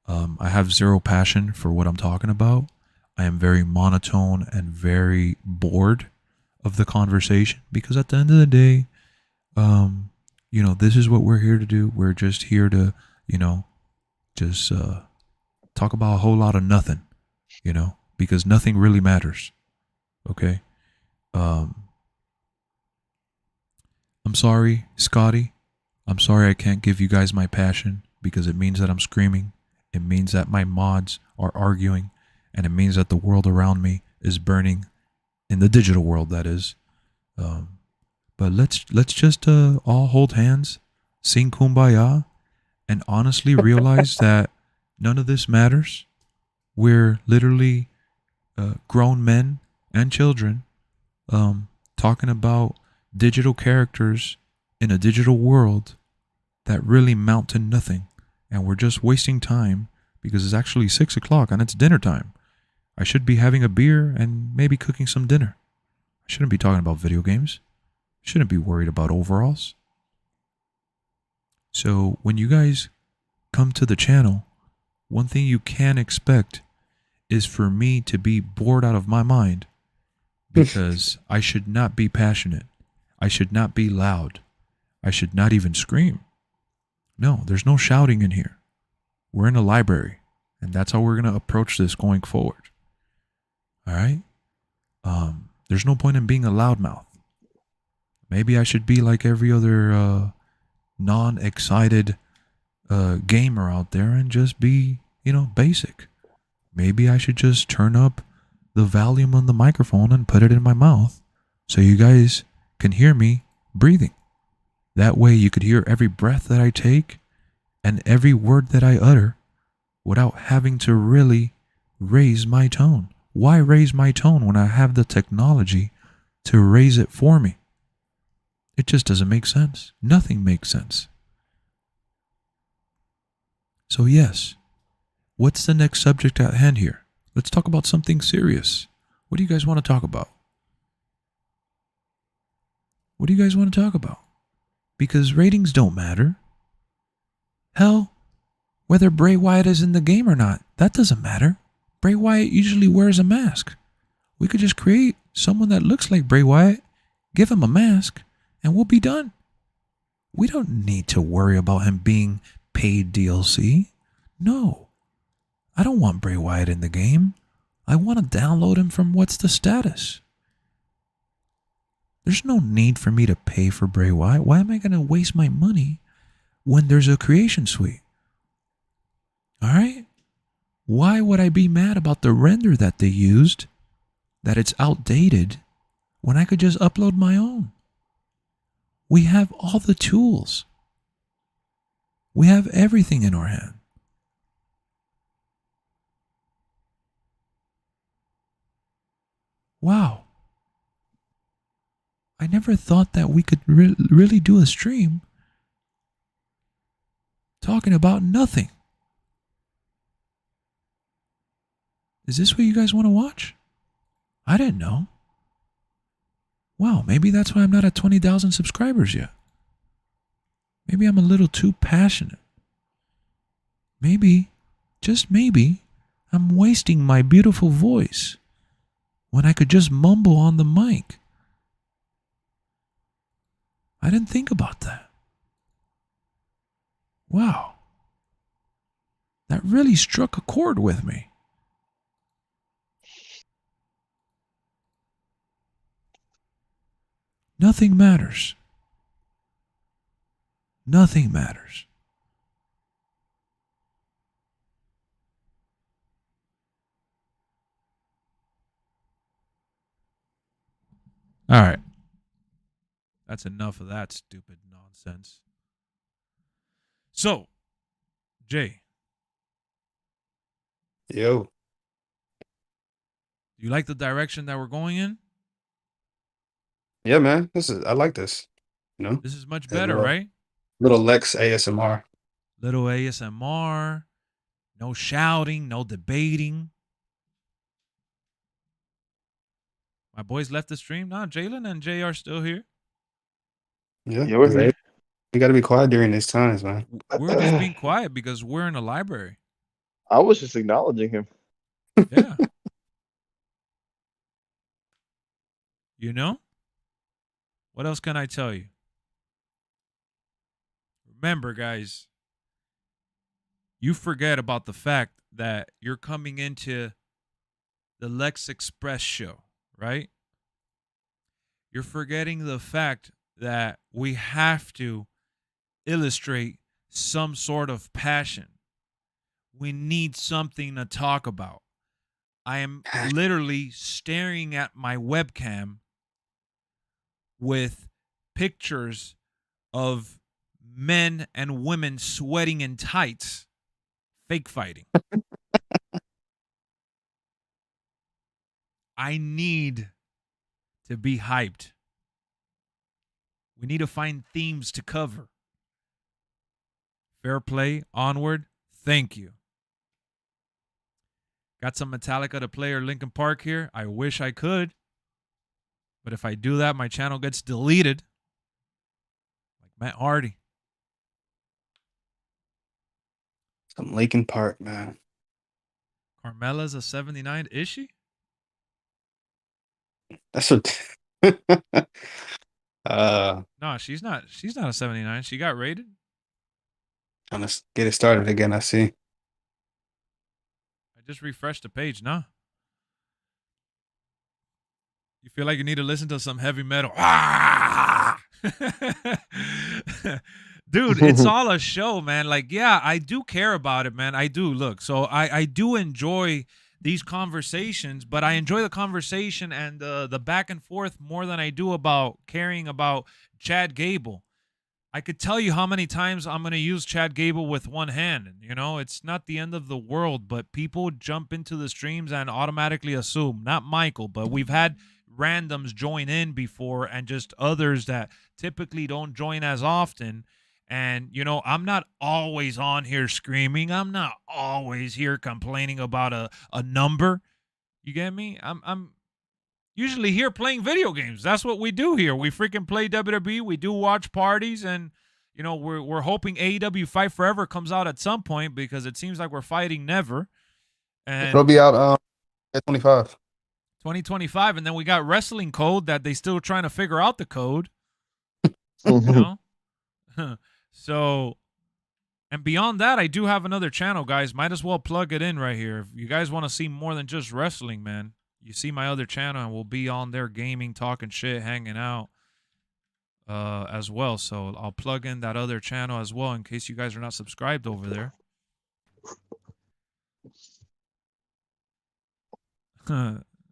I have zero passion for what I'm talking about. I am very monotone and very bored of the conversation because at the end of the day, you know, this is what we're here to do. We're just here to, you know, just talk about a whole lot of nothing, you know, because nothing really matters. Okay. I'm sorry, Scotty. I'm sorry I can't give you guys my passion because it means that I'm screaming. It means that my mods are arguing, and it means that the world around me is burning, in the digital world, that is. But let's just all hold hands, sing Kumbaya, and honestly realize that none of this matters. We're literally grown men and children talking about digital characters in a digital world that really mount to nothing. And we're just wasting time because it's actually 6 o'clock and it's dinner time. I should be having a beer and maybe cooking some dinner. I shouldn't be talking about video games. I Shouldn't be worried about overalls. So when you guys come to the channel, one thing you can expect is for me to be bored out of my mind because I should not be passionate. I should not be loud. I should not even scream. No, there's no shouting in here. We're in a library, and that's how we're going to approach this going forward. All right? There's no point in being a loudmouth. Maybe I should be like every other non-excited gamer out there and just be, basic. Maybe I should just turn up the volume on the microphone and put it in my mouth so you guys can hear me breathing. That way you could hear every breath that I take and every word that I utter without having to really raise my tone. Why raise my tone when I have the technology to raise it for me? It just doesn't make sense. Nothing makes sense. So yes, what's the next subject at hand here? Let's talk about something serious. What do you guys want to talk about? What do you guys want to talk about? Because ratings don't matter. Hell, whether Bray Wyatt is in the game or not, that doesn't matter. Bray Wyatt usually wears a mask. We could just create someone that looks like Bray Wyatt, give him a mask, and we'll be done. We don't need to worry about him being paid DLC. No. I don't want Bray Wyatt in the game. I want to download him from What's the Status. There's no need for me to pay for Bray Wyatt. Why am I going to waste my money when there's a creation suite? All right? Why would I be mad about the render that they used, that it's outdated, when I could just upload my own? We have all the tools. We have everything in our hand. Wow. I never thought that we could really do a stream talking about nothing. Is this what you guys want to watch? I didn't know. Wow, maybe that's why I'm not at 20,000 subscribers yet. Maybe I'm a little too passionate. Maybe, just maybe, I'm wasting my beautiful voice when I could just mumble on the mic. I didn't think about that. Wow. That really struck a chord with me. Nothing matters. Nothing matters. All right. That's enough of that stupid nonsense. So, Jay. Yo. Do you like the direction that we're going in? Yeah, man. I like this. This is much better, right? Little Lexx ASMR. Little ASMR. No shouting, no debating. My boys left the stream. Nah, Jalen and Jay are still here. Yeah. Yeah, we're here. You got to be quiet during these times, man. We're just being quiet because we're in a library. I was just acknowledging him. Yeah. You know? What else can I tell you? Remember, guys, you forget about the fact that you're coming into the LexxExpress show, right? You're forgetting the fact that we have to illustrate some sort of passion. We need something to talk about. I am literally staring at my webcam with pictures of men and women sweating in tights, fake fighting. I need to be hyped. We need to find themes to cover. Fair play, onward. Thank you. Got some Metallica to play or Linkin Park here. I wish I could. But if I do that, my channel gets deleted. Matt Hardy. Some Lincoln Park, man. Carmella's a 79. Is she? That's what. No, she's not. She's not a 79. She got rated. Trying to get it started again. I see. I just refreshed the page. Nah. You feel like you need to listen to some heavy metal. Ah! Dude, it's all a show, man. Like, yeah, I do care about it, man. I do. Look, so I do enjoy these conversations, but I enjoy the conversation and the back and forth more than I do about caring about Chad Gable. I could tell you how many times I'm going to use Chad Gable with one hand. And, you know, it's not the end of the world, but people jump into the streams and automatically assume, not Michael, but we've had randoms join in before and just others that typically don't join as often. And, you know, I'm not always on here screaming. I'm not always here complaining about a number. You get me? I'm usually here playing video games. That's what we do here. We freaking play WWE. We do watch parties, and you know we're hoping AEW Fight Forever comes out at some point because it seems like we're fighting never. And It'll be out at 25. 2025, and then we got Wrestling Code that they still trying to figure out the code. You know, so. And beyond that, I do have another channel, guys. Might as well plug it in right here. If you guys want to see more than just wrestling, man, you see my other channel, and we'll be on there gaming, talking shit, hanging out as well. So I'll plug in that other channel as well in case you guys are not subscribed over there.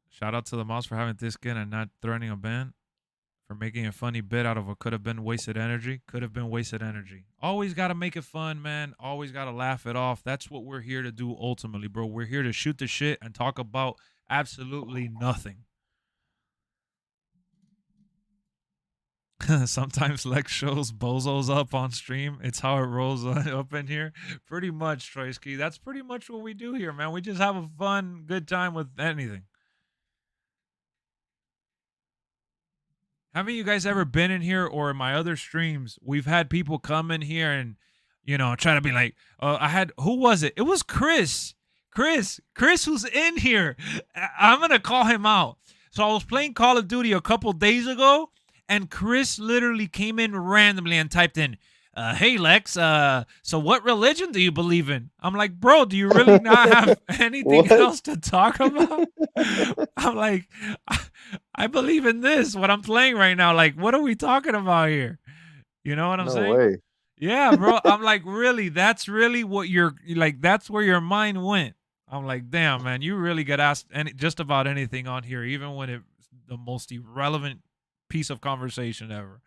Shout out to the mouse for having thick skin and not threatening a ban. For making a funny bit out of what could have been wasted energy. Could have been wasted energy. Always got to make it fun, man. Always got to laugh it off. That's what we're here to do ultimately, bro. We're here to shoot the shit and talk about absolutely nothing. Sometimes Lex shows bozos up on stream. It's how it rolls up in here. Pretty much, Troyski. That's pretty much what we do here, man. We just have a fun, good time with anything. Haven't you guys ever been in here or in my other streams? We've had people come in here and, you know, try to be like, who was it? It was Chris. Chris, who's in here. I'm going to call him out. So I was playing Call of Duty a couple days ago, and Chris literally came in randomly and typed in, hey, Lex, so what religion do you believe in? I'm like, bro, do you really not have anything else to talk about? I'm like, I believe in this, what I'm playing right now. Like, what are we talking about here? You know what I'm saying? Way. Yeah, bro. I'm like, really? That's really what you're like, that's where your mind went. I'm like, damn, man, you really get asked just about anything on here, even when it's the most irrelevant piece of conversation ever.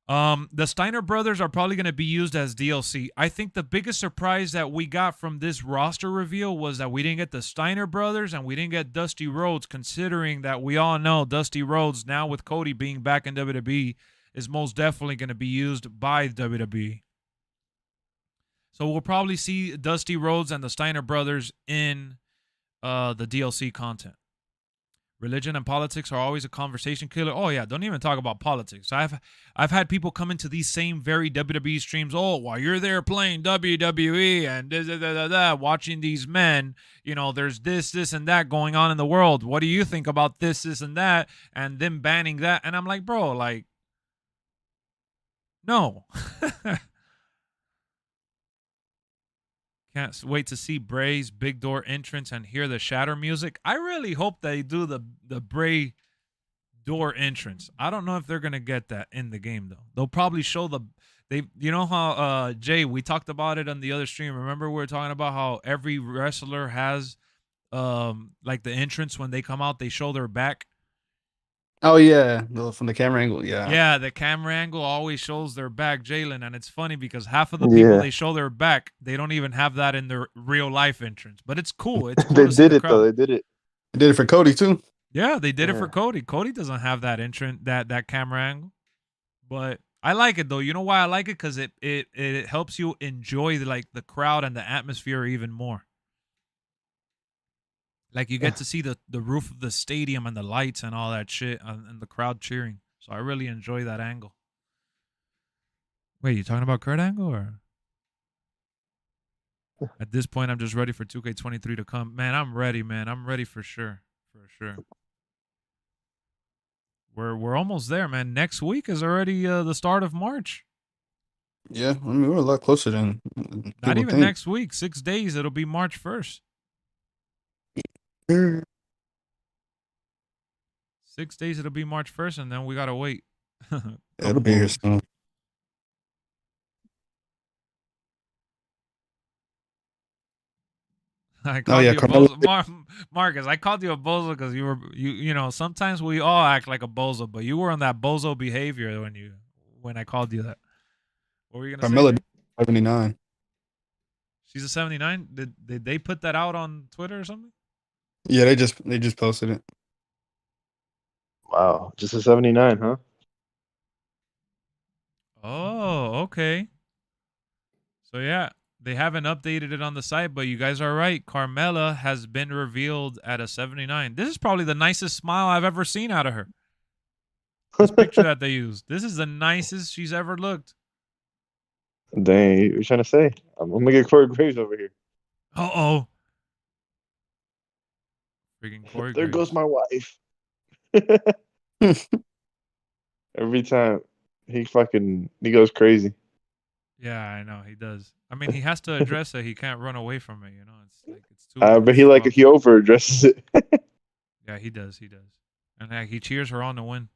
The Steiner brothers are probably going to be used as DLC. I think the biggest surprise that we got from this roster reveal was that we didn't get the Steiner brothers and we didn't get Dusty Rhodes, considering that we all know Dusty Rhodes, now with Cody being back in WWE, is most definitely going to be used by WWE. So we'll probably see Dusty Rhodes and the Steiner brothers in the DLC content. Religion and politics are always a conversation killer. Oh yeah, don't even talk about politics. I've had people come into these same very WWE streams. Oh, while you're there playing WWE and watching these men, you know, there's this and that going on in the world. What do you think about this and that? And them banning that. And I'm like, bro, like, no. Can't wait to see Bray's big door entrance and hear the shatter music. I really hope they do the Bray door entrance. I don't know if they're gonna get that in the game though. They'll probably show you know how Jay, we talked about it on the other stream. Remember we were talking about how every wrestler has like the entrance when they come out, they show their back. Oh yeah, from the camera angle. Yeah, the camera angle always shows their back, Jalen, and it's funny because half of the people they show their back, they don't even have that in their real life entrance. But it's cool. It's cool. They did it though. They did it. They did it for Cody too. Yeah, they did it for Cody. Cody doesn't have that entrance, that camera angle. But I like it though. You know why I like it? Because it helps you enjoy the crowd and the atmosphere even more. Like you get to see the roof of the stadium and the lights and all that shit and the crowd cheering. So I really enjoy that angle. Wait, you talking about Kurt Angle or? At this point, I'm just ready for 2K23 to come. Man, I'm ready, man. I'm ready for sure. For sure. We're almost there, man. Next week is already the start of March. Yeah, I mean we're a lot closer than Not people even think. next week. 6 days. It'll be March 1st. 6 days. It'll be March 1st, and then we gotta wait. It'll be here soon. I Oh called yeah, you a Carmelo. bozo, Marcus. I called you a bozo because you know. Sometimes we all act like a bozo, but you were on that bozo behavior when I called you that. What were you gonna say, Carmelo Jay? 79. She's a 79. Did they put that out on Twitter or something? Yeah, they just posted it. Wow, just a 79, huh? Oh, okay. So yeah, they haven't updated it on the site, but you guys are right. Carmella has been revealed at a 79. This is probably the nicest smile I've ever seen out of her. This picture that they used. This is the nicest she's ever looked. Dang, you're trying to say? I'm gonna get Corey Graves over here. Uh-oh. Freaking Corey There Graves. goes my wife. Every time he goes crazy. Yeah, I know he does. I mean, he has to address it. He can't run away from it. You know, it's like it's too. But it's he too like obvious. he over addresses it. Yeah, he does. He does. And he cheers her on to win.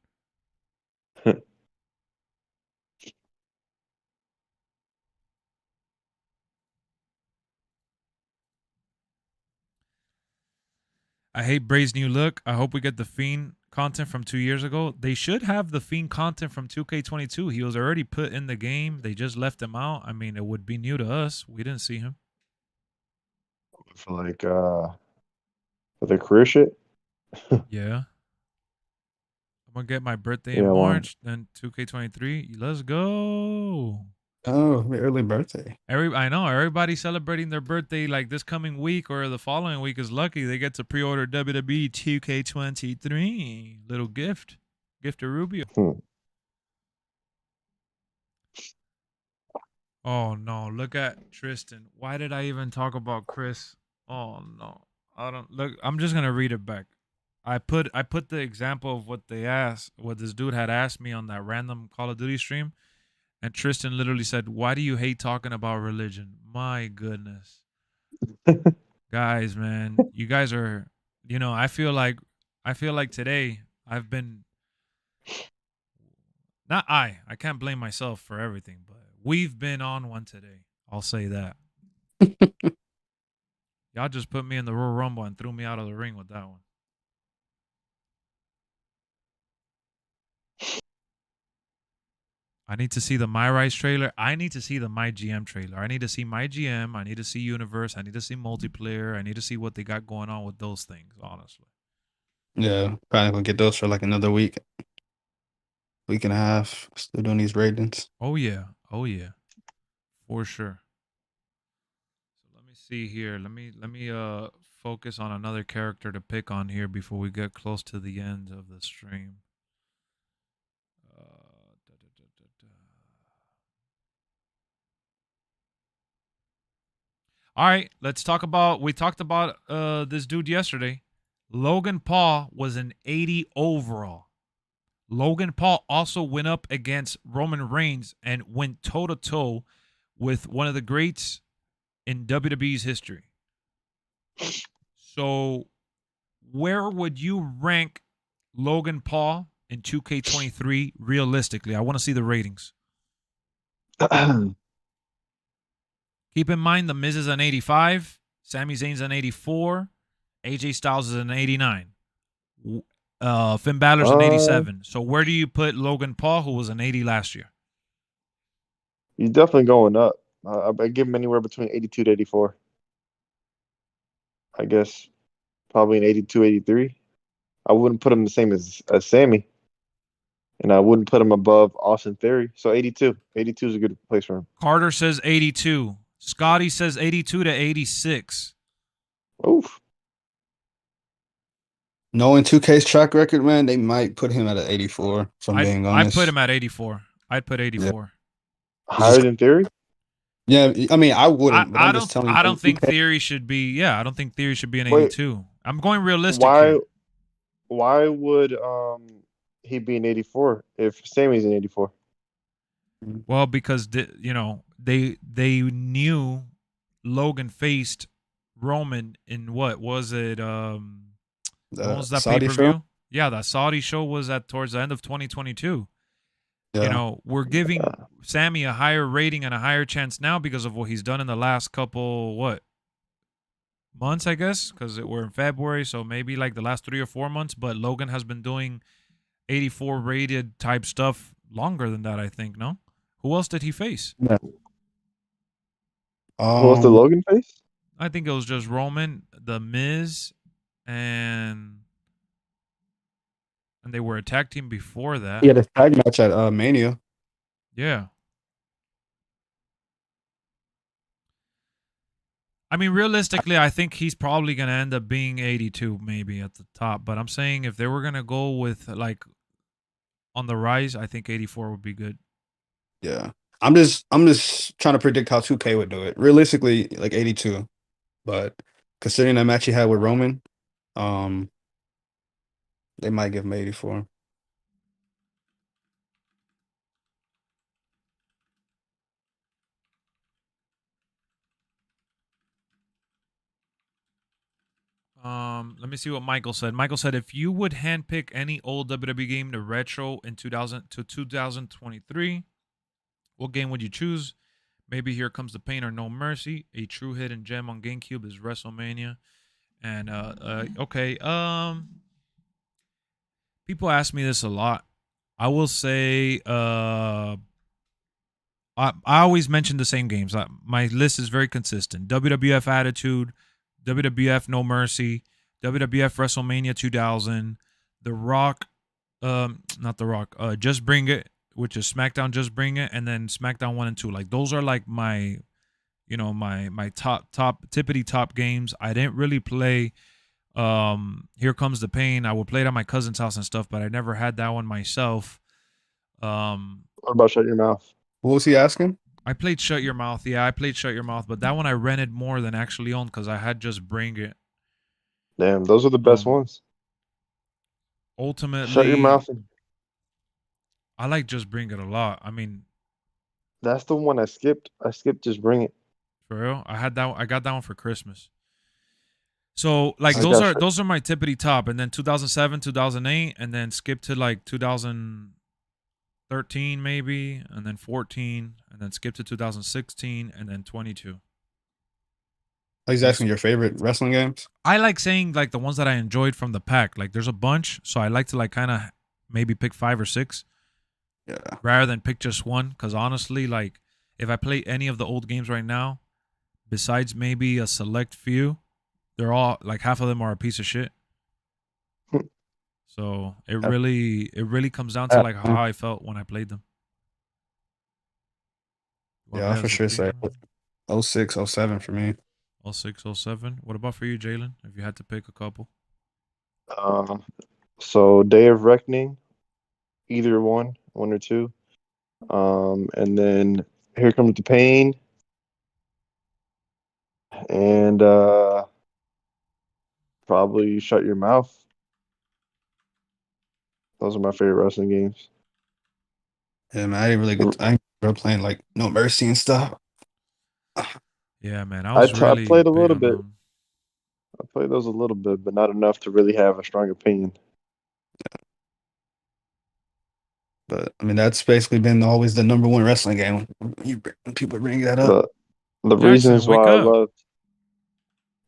I hate Bray's new look. I hope we get the Fiend content from 2 years ago. They should have the Fiend content from 2K22. He was already put in the game. They just left him out. I mean, it would be new to us. We didn't see him. For like for the career shit. Yeah. I'm going to get my birthday Yeah, in why? March, then 2K23. Let's go. Oh, early birthday. I know everybody celebrating their birthday like this coming week or the following week is lucky. They get to pre-order WWE 2K23. Little gift to Rubio. Oh no! Look at Tristan. Why did I even talk about Chris? Oh no! I don't look. I'm just gonna read it back. I put the example of what this dude had asked me on that random Call of Duty stream. And Tristan literally said, "Why do you hate talking about religion?" My goodness. Guys, man, you guys are, I feel like today I've been not I can't blame myself for everything, but we've been on one today. I'll say that. Y'all just put me in the Royal Rumble and threw me out of the ring with that one. I need to see the My Rise trailer. I need to see the My GM trailer. I need to see My GM. I need to see Universe. I need to see multiplayer. I need to see what they got going on with those things, honestly. Yeah, probably gonna get those for like another week and a half. Still doing these ratings. Oh yeah. Oh yeah. For sure. So let me see here. Let me focus on another character to pick on here before we get close to the end of the stream. All right, let's talk about. We talked about this dude yesterday. Logan Paul was an 80 overall. Logan Paul also went up against Roman Reigns and went toe to toe with one of the greats in WWE's history. So, where would you rank Logan Paul in 2K23 realistically? I want to see the ratings. Keep in mind, The Miz is an 85, Sami Zayn's an 84, AJ Styles is an 89, Finn Balor's an 87. So where do you put Logan Paul, who was an 80 last year? He's definitely going up. I give him anywhere between 82 to 84. I guess probably an 82, 83. I wouldn't put him the same as Sammy. And I wouldn't put him above Austin Theory. So 82. 82 is a good place for him. Carter says 82. Scotty says 82 to 86. Oof. Knowing 2K's track record, man, they might put him at an 84. From being honest, I'd put him at 84. I'd put 84. Higher than Theory? Yeah, I mean, I wouldn't, but I I'm don't just telling I you. don't think Theory should be. Yeah, I don't think Theory should be an Wait, 82. I'm going realistic why? here. Why would he be an 84 if Sammy's an 84? Well, because you know they knew Logan faced Roman in what was it? When The was that pay Saudi per show. view? Yeah, that Saudi show was at towards the end of 2022. You Yeah, know, we're giving Sammy a higher rating and a higher chance now because of what he's done in the last couple months, I guess, because we're in February, so maybe like the last 3 or 4 months. But Logan has been doing 84 rated type stuff longer than that, I think. No, who else did he face? yeah. Who was the Logan face? I think it was just Roman, The Miz, and they were a tag team before that. he had a tag match at Mania. Yeah. I mean, realistically, I think he's probably going to end up being 82 maybe at the top. But I'm saying if they were going to go with like on the rise, I think 84 would be good. Yeah, I'm just trying to predict how 2K would do it. Realistically, like 82, but considering that match he had with Roman, um, they might give him 84. Let me see what Michael said. Michael said if you would handpick any old WWE game to retro in 2023, what game would you choose? Maybe Here Comes the Pain or No Mercy. A true hidden gem on GameCube is WrestleMania. And okay, people ask me this a lot. I will say I always mention the same games. My list is very consistent. WWF Attitude, WWF No Mercy, WWF WrestleMania 2000, The Rock, not The Rock, Just Bring It, which is SmackDown Just Bring It, and then SmackDown 1 and 2. Like those are like my, you know, my top tippity top games. I didn't really play Here Comes the Pain. I would play it at my cousin's house and stuff, but I never had that one myself. What about Shut Your Mouth? What was he asking? I played Shut Your Mouth. Yeah, I played Shut Your Mouth, but that one I rented more than actually owned because I had Just Bring It. Damn, those are the best ones. Ultimately, Shut Your Mouth. I like Just Bring It a lot. I mean, That's the one I skipped. I skipped Just Bring It. for real, I got that one for Christmas. So like I those got are those are my tippity top, and then 2007, 2008, and then skip to like 2013 maybe, and then 14, and then skip to 2016, and then 22. He's asking your favorite wrestling games. I like saying like the ones that I enjoyed from the pack. Like there's a bunch, so I like to like kind of maybe pick 5 or 6 Yeah, rather than pick just one. Because honestly, like if I play any of the old games right now, besides maybe a select few, they're all like half of them are a piece of shit. So it really comes down to like how I felt when I played them. yeah, I for sure say 06, 07 for me. 06, 07. What about for you, Jalen? If you had to pick a couple. So Day of Reckoning, either one or two. And then Here Comes the Pain. And probably Shut Your Mouth. Those are my favorite wrestling games. Yeah, man, I didn't really get. I grew up playing like No Mercy and stuff. Yeah, man. I was I really played a big little on bit. them. I played those a little bit, but not enough to really have a strong opinion. But I mean, that's basically been always the number one wrestling game. When people bring that up. The Jackson, reasons wake why up.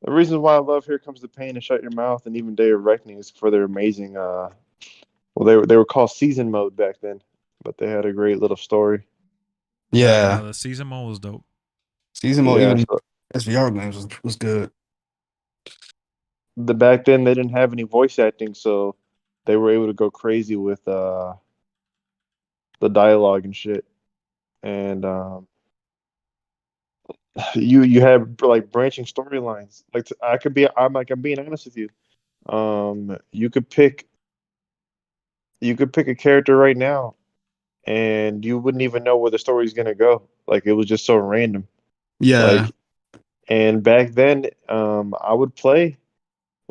the reasons why I love Here Comes the Pain and Shut Your Mouth and even Day of Reckoning is for their amazing well they were called season mode back then, but they had a great little story. Yeah, The season mode was dope. season mode, Yeah, even so SVR games was good. back then they didn't have any voice acting, so they were able to go crazy with the dialogue and shit. And you had like branching storylines. Like I'm being honest with you. You could pick a character right now and you wouldn't even know where the story's gonna go. Like it was just so random. Yeah. Like, and back then, I would play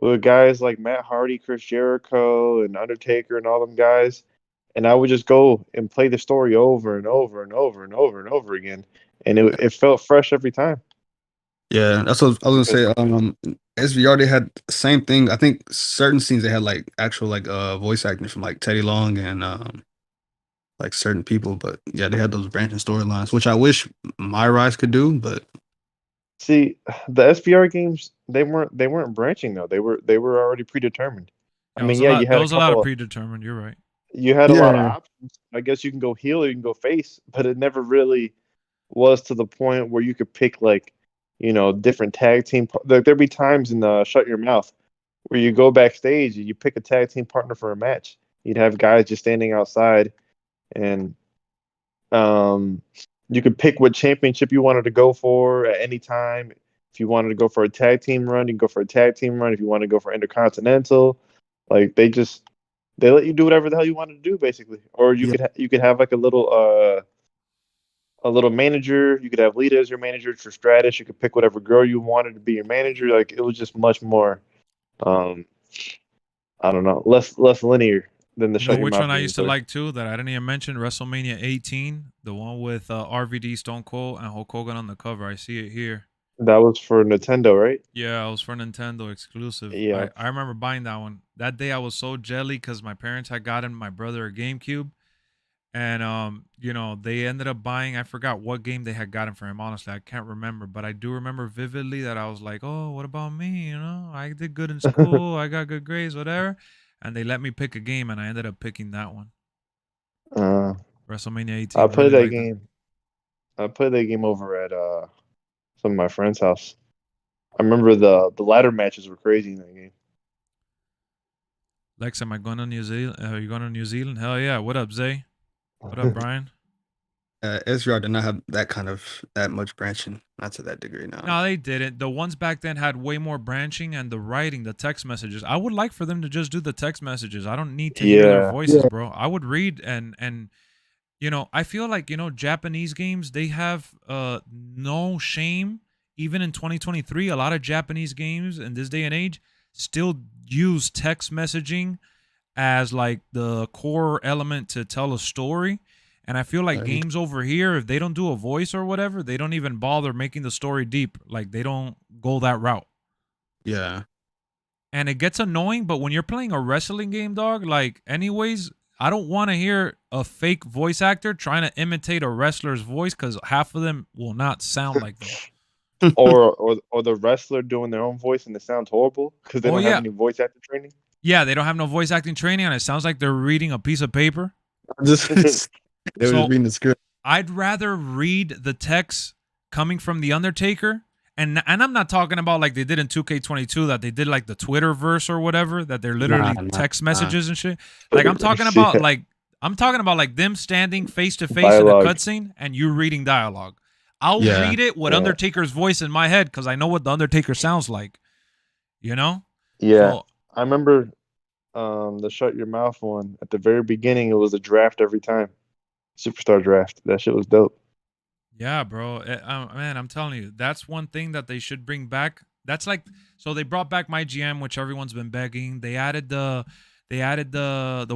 with guys like Matt Hardy, Chris Jericho, and Undertaker, and all them guys, and I would just go and play the story over and over and over and over and over again, and it felt fresh every time. Yeah, that's what I was Because gonna say. SVR, they had the same thing. I think certain scenes they had like actual like voice acting from like Teddy Long and like certain people, but yeah, they had those branching storylines, which I wish My Rise could do, but see, the SVR games they weren't branching though. They were already predetermined. I Yeah, it mean, was a yeah, lot. There was a lot of predetermined. You're right. you had a lot of yeah, options. I guess you can go heel or you can go face, but it never really was to the point where you could pick like, different tag team. Like there'd be times in the Shut Your Mouth where you go backstage and you pick a tag team partner for a match. You'd have guys just standing outside, and um, you could pick what championship you wanted to go for at any time. If you wanted to go for a tag team run, you can go for a tag team run. If you want to go for intercontinental, like they let you do whatever the hell you wanted to do basically. Or you yeah, could have like a little manager. You could have Lita as your manager for Stratus. You could pick whatever girl you wanted to be your manager. Like it was just much more, um, I don't know, less linear than the You know Shut Your which Mouth one I games used to were. like too that I didn't even mention? WrestleMania 18, the one with RVD, Stone Cold, and Hulk Hogan on the cover. I see it here. That was for Nintendo, right? Yeah, it was for Nintendo exclusive. Yeah. I remember buying that one. That day I was so jelly because my parents had gotten my brother a GameCube. And they ended up buying, I forgot what game they had gotten for him. Honestly, I can't remember, but I do remember vividly that I was like, "Oh, what about me? I did good in school. I got good grades, whatever." And they let me pick a game, and I ended up picking that one. uh, WrestleMania I 18. played Really that liked it. game. I played that game over at some of my friends' house. I remember the ladder matches were crazy in that game. Lex, am I going to New Zealand? Are you going to New Zealand? Hell yeah. What up, Zay? What up, Brian? SVR did not have that much branching, not to that degree. Now, No, they didn't. The ones back then had way more branching and the writing, the text messages. I would like for them to just do the text messages. I don't need to hear their Yeah. voices, bro. I would read and I feel like, Japanese games, they have no shame. Even in 2023, a lot of Japanese games in this day and age still use text messaging as like the core element to tell a story. And I feel like games over here, if they don't do a voice or whatever, they don't even bother making the story deep. Like they don't go that route. yeah, And it gets annoying, but when you're playing a wrestling game, dog, like anyways, I don't want to hear a fake voice actor trying to imitate a wrestler's voice because half of them will not sound like them. Or the wrestler doing their own voice and it sounds horrible because they Oh don't have yeah. any voice actor training. Yeah, they don't have no voice acting training and it sounds like they're reading a piece of paper. just they were So just reading the script. I'd rather read the text coming from the Undertaker, and I'm not talking about like they did in 2K22 that they did like the Twitterverse or whatever that they're literally text messages and shit. Like I'm talking about like them standing face to face in a Dialogue. cutscene and you reading dialogue. I'll Yeah. read it with Yeah. Undertaker's voice in my head because I know what the Undertaker sounds like. Yeah. So, I remember the Shut Your Mouth one. At the very beginning, it was a draft every time. Superstar draft. That shit was dope. yeah, bro. Man, I'm telling you, that's one thing that they should bring back. That's like, so they brought back my GM, which everyone's been begging. They added the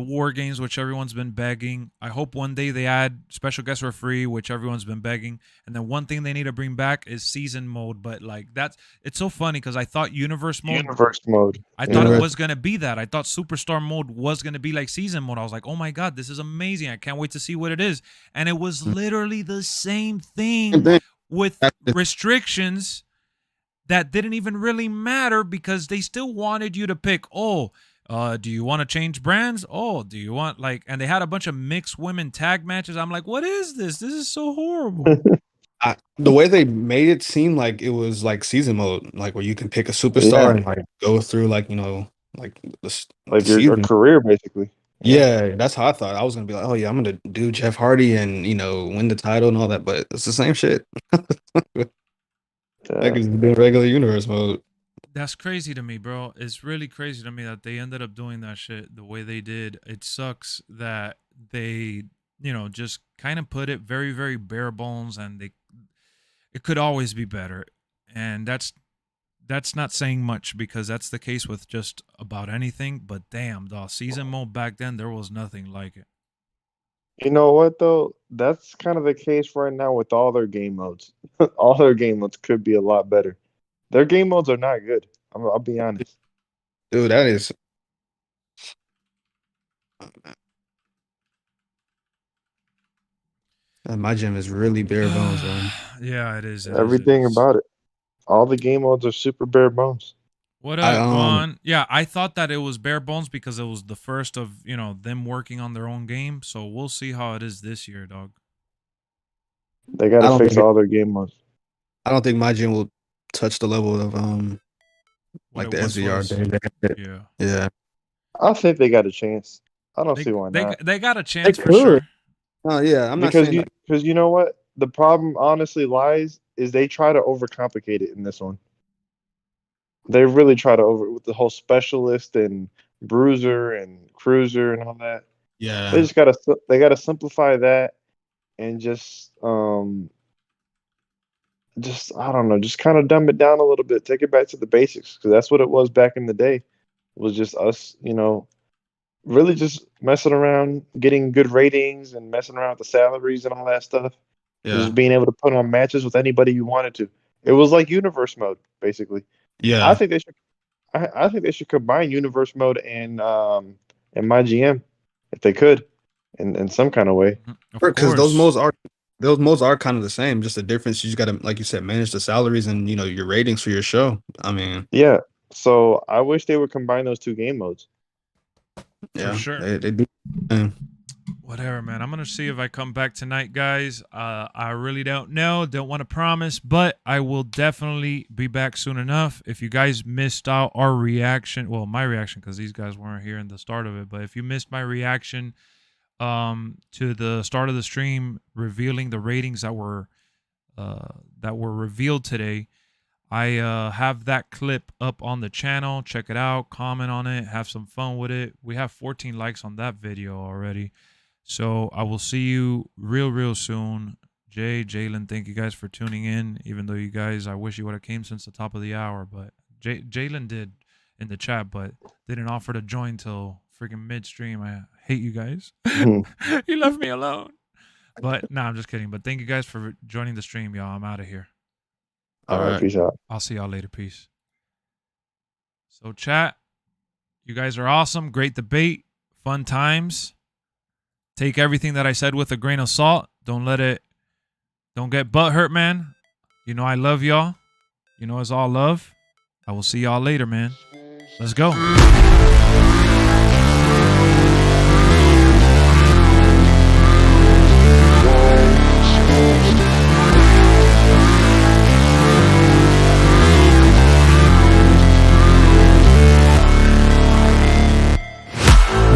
war games, which everyone's been begging. I hope one day they add special guest referee, which everyone's been begging. And then one thing they need to bring back is season mode. But like it's so funny because I thought universe mode. I thought it Universe. was gonna be that. I thought superstar mode was gonna be like season mode. I was like, oh my god, this is amazing. I can't wait to see what it is. And it was literally the same thing with restrictions that didn't even really matter because they still wanted you to pick, do you want to change brands? Oh, do you want and they had a bunch of mixed women tag matches. I'm like, what is this? This is so horrible. The way they made it seem like it was like season mode, like where you can pick a superstar and like go through like like Like the your season. career, basically. Yeah, that's how I thought. I was gonna be like, oh yeah, I'm gonna do Jeff Hardy and win the title and all that, but it's the same shit. Like it's been regular universe mode. That's crazy to me, bro. It's really crazy to me that they ended up doing that shit the way they did. It sucks that they, just kind of put it very, very bare bones, and it could always be better. And that's not saying much, because that's the case with just about anything. But damn, the season mode back then, there was nothing like it. You know what though? That's kind of the case right now with all their game modes. All their game modes could be a lot better. Their game modes are not good. I'll be honest. Dude, that is. My gym is really bare bones, man. Yeah, it is. Everything about it. All the game modes are super bare bones. What up, Juan? Yeah, I thought that it was bare bones because it was the first of, them working on their own game. So we'll see how it is this year, dog. They got to fix all their game modes. I don't think my gym will touch the level of like the SVR. Yeah. I think they got a chance. I don't see why not. They got a chance for sure. Oh yeah, I'm not because you know what the problem honestly lies is they try to overcomplicate it in this one. They really try to with the whole specialist and bruiser and cruiser and all that. Yeah, they gotta simplify that and just I don't know, just kind of dumb it down a little bit, take it back to the basics, because that's what it was back in the day. It was just us, really just messing around, getting good ratings and messing around with the salaries and all that stuff. Yeah. Just being able to put on matches with anybody you wanted to. It was like universe mode, basically. Yeah, I think they should. I think they should combine universe mode and my GM if they could, in some kind of way. Because those modes are kind of the same. Just the difference, you just got to, like you said, manage the salaries and your ratings for your show. I mean, yeah. So I wish they would combine those two game modes. Yeah, for sure. They do. Whatever, man. I'm gonna see if I come back tonight, guys. I really don't know. Don't want to promise, but I will definitely be back soon enough. If you guys missed out our reaction, well, my reaction, because these guys weren't here in the start of it, but if you missed my reaction to the start of the stream revealing the ratings that were revealed today, I have that clip up on the channel. Check it out, comment on it, have some fun with it. We have 14 likes on that video already. So I will see you real soon. Jalen, thank you guys for tuning in. Even though you guys, I wish you would have came since the top of the hour, but Jalen did in the chat, but didn't offer to join till freaking midstream. I hate you guys. You left me alone. But no, I'm just kidding. But thank you guys for joining the stream, y'all. I'm out of here. All right, peace out. I'll see y'all later. Peace. So chat, you guys are awesome. Great debate. Fun times. Take everything that I said with a grain of salt. Don't get butthurt, man. I love y'all. It's all love. I will see y'all later, man. Let's go.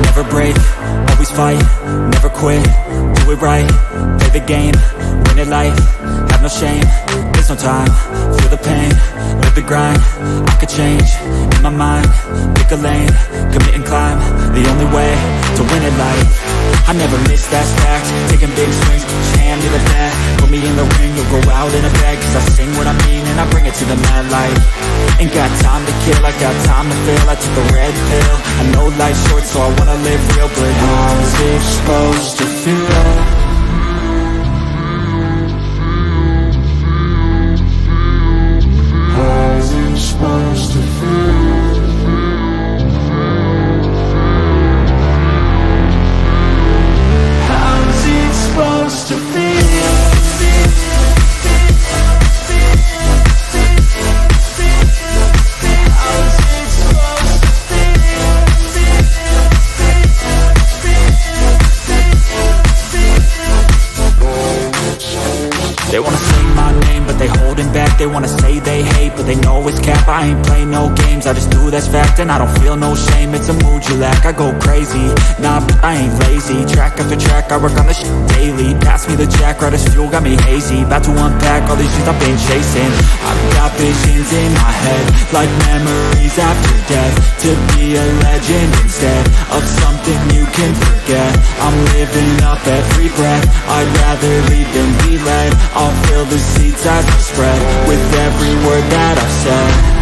Never break, always fight, never quit, do it right, play the game, win it life, have no shame, there's no time, feel the pain, live the grind, I could change, in my mind, pick a lane, commit and climb, the only way to win it life. I never miss, that's fact, taking big swings, hand to the bat, put me in the ring, you'll go out in a bag, cause I sing what I mean and I bring it to the mad light. Ain't got time to kill, I got time to feel, I took a red pill, I know life's short so I wanna live real, but how's it supposed to feel? How's it supposed to feel? How's it supposed to feel? They wanna say my name, but they holding back. They wanna say they hate, but they know it's cap. I ain't play no games, I just do that's fact. And I don't feel no shame, it's a mood you lack. I go crazy, nah, but I ain't lazy. Track after track, I work on this shit daily. Pass me the jack, right as fuel, got me hazy. About to unpack all these things I've been chasing. I've got visions in my head, like memories after death. To be a legend instead of something you can forget. get. I'm living up every breath, I'd rather lead than be led. I'll fill the seats as I spread with every word that I said.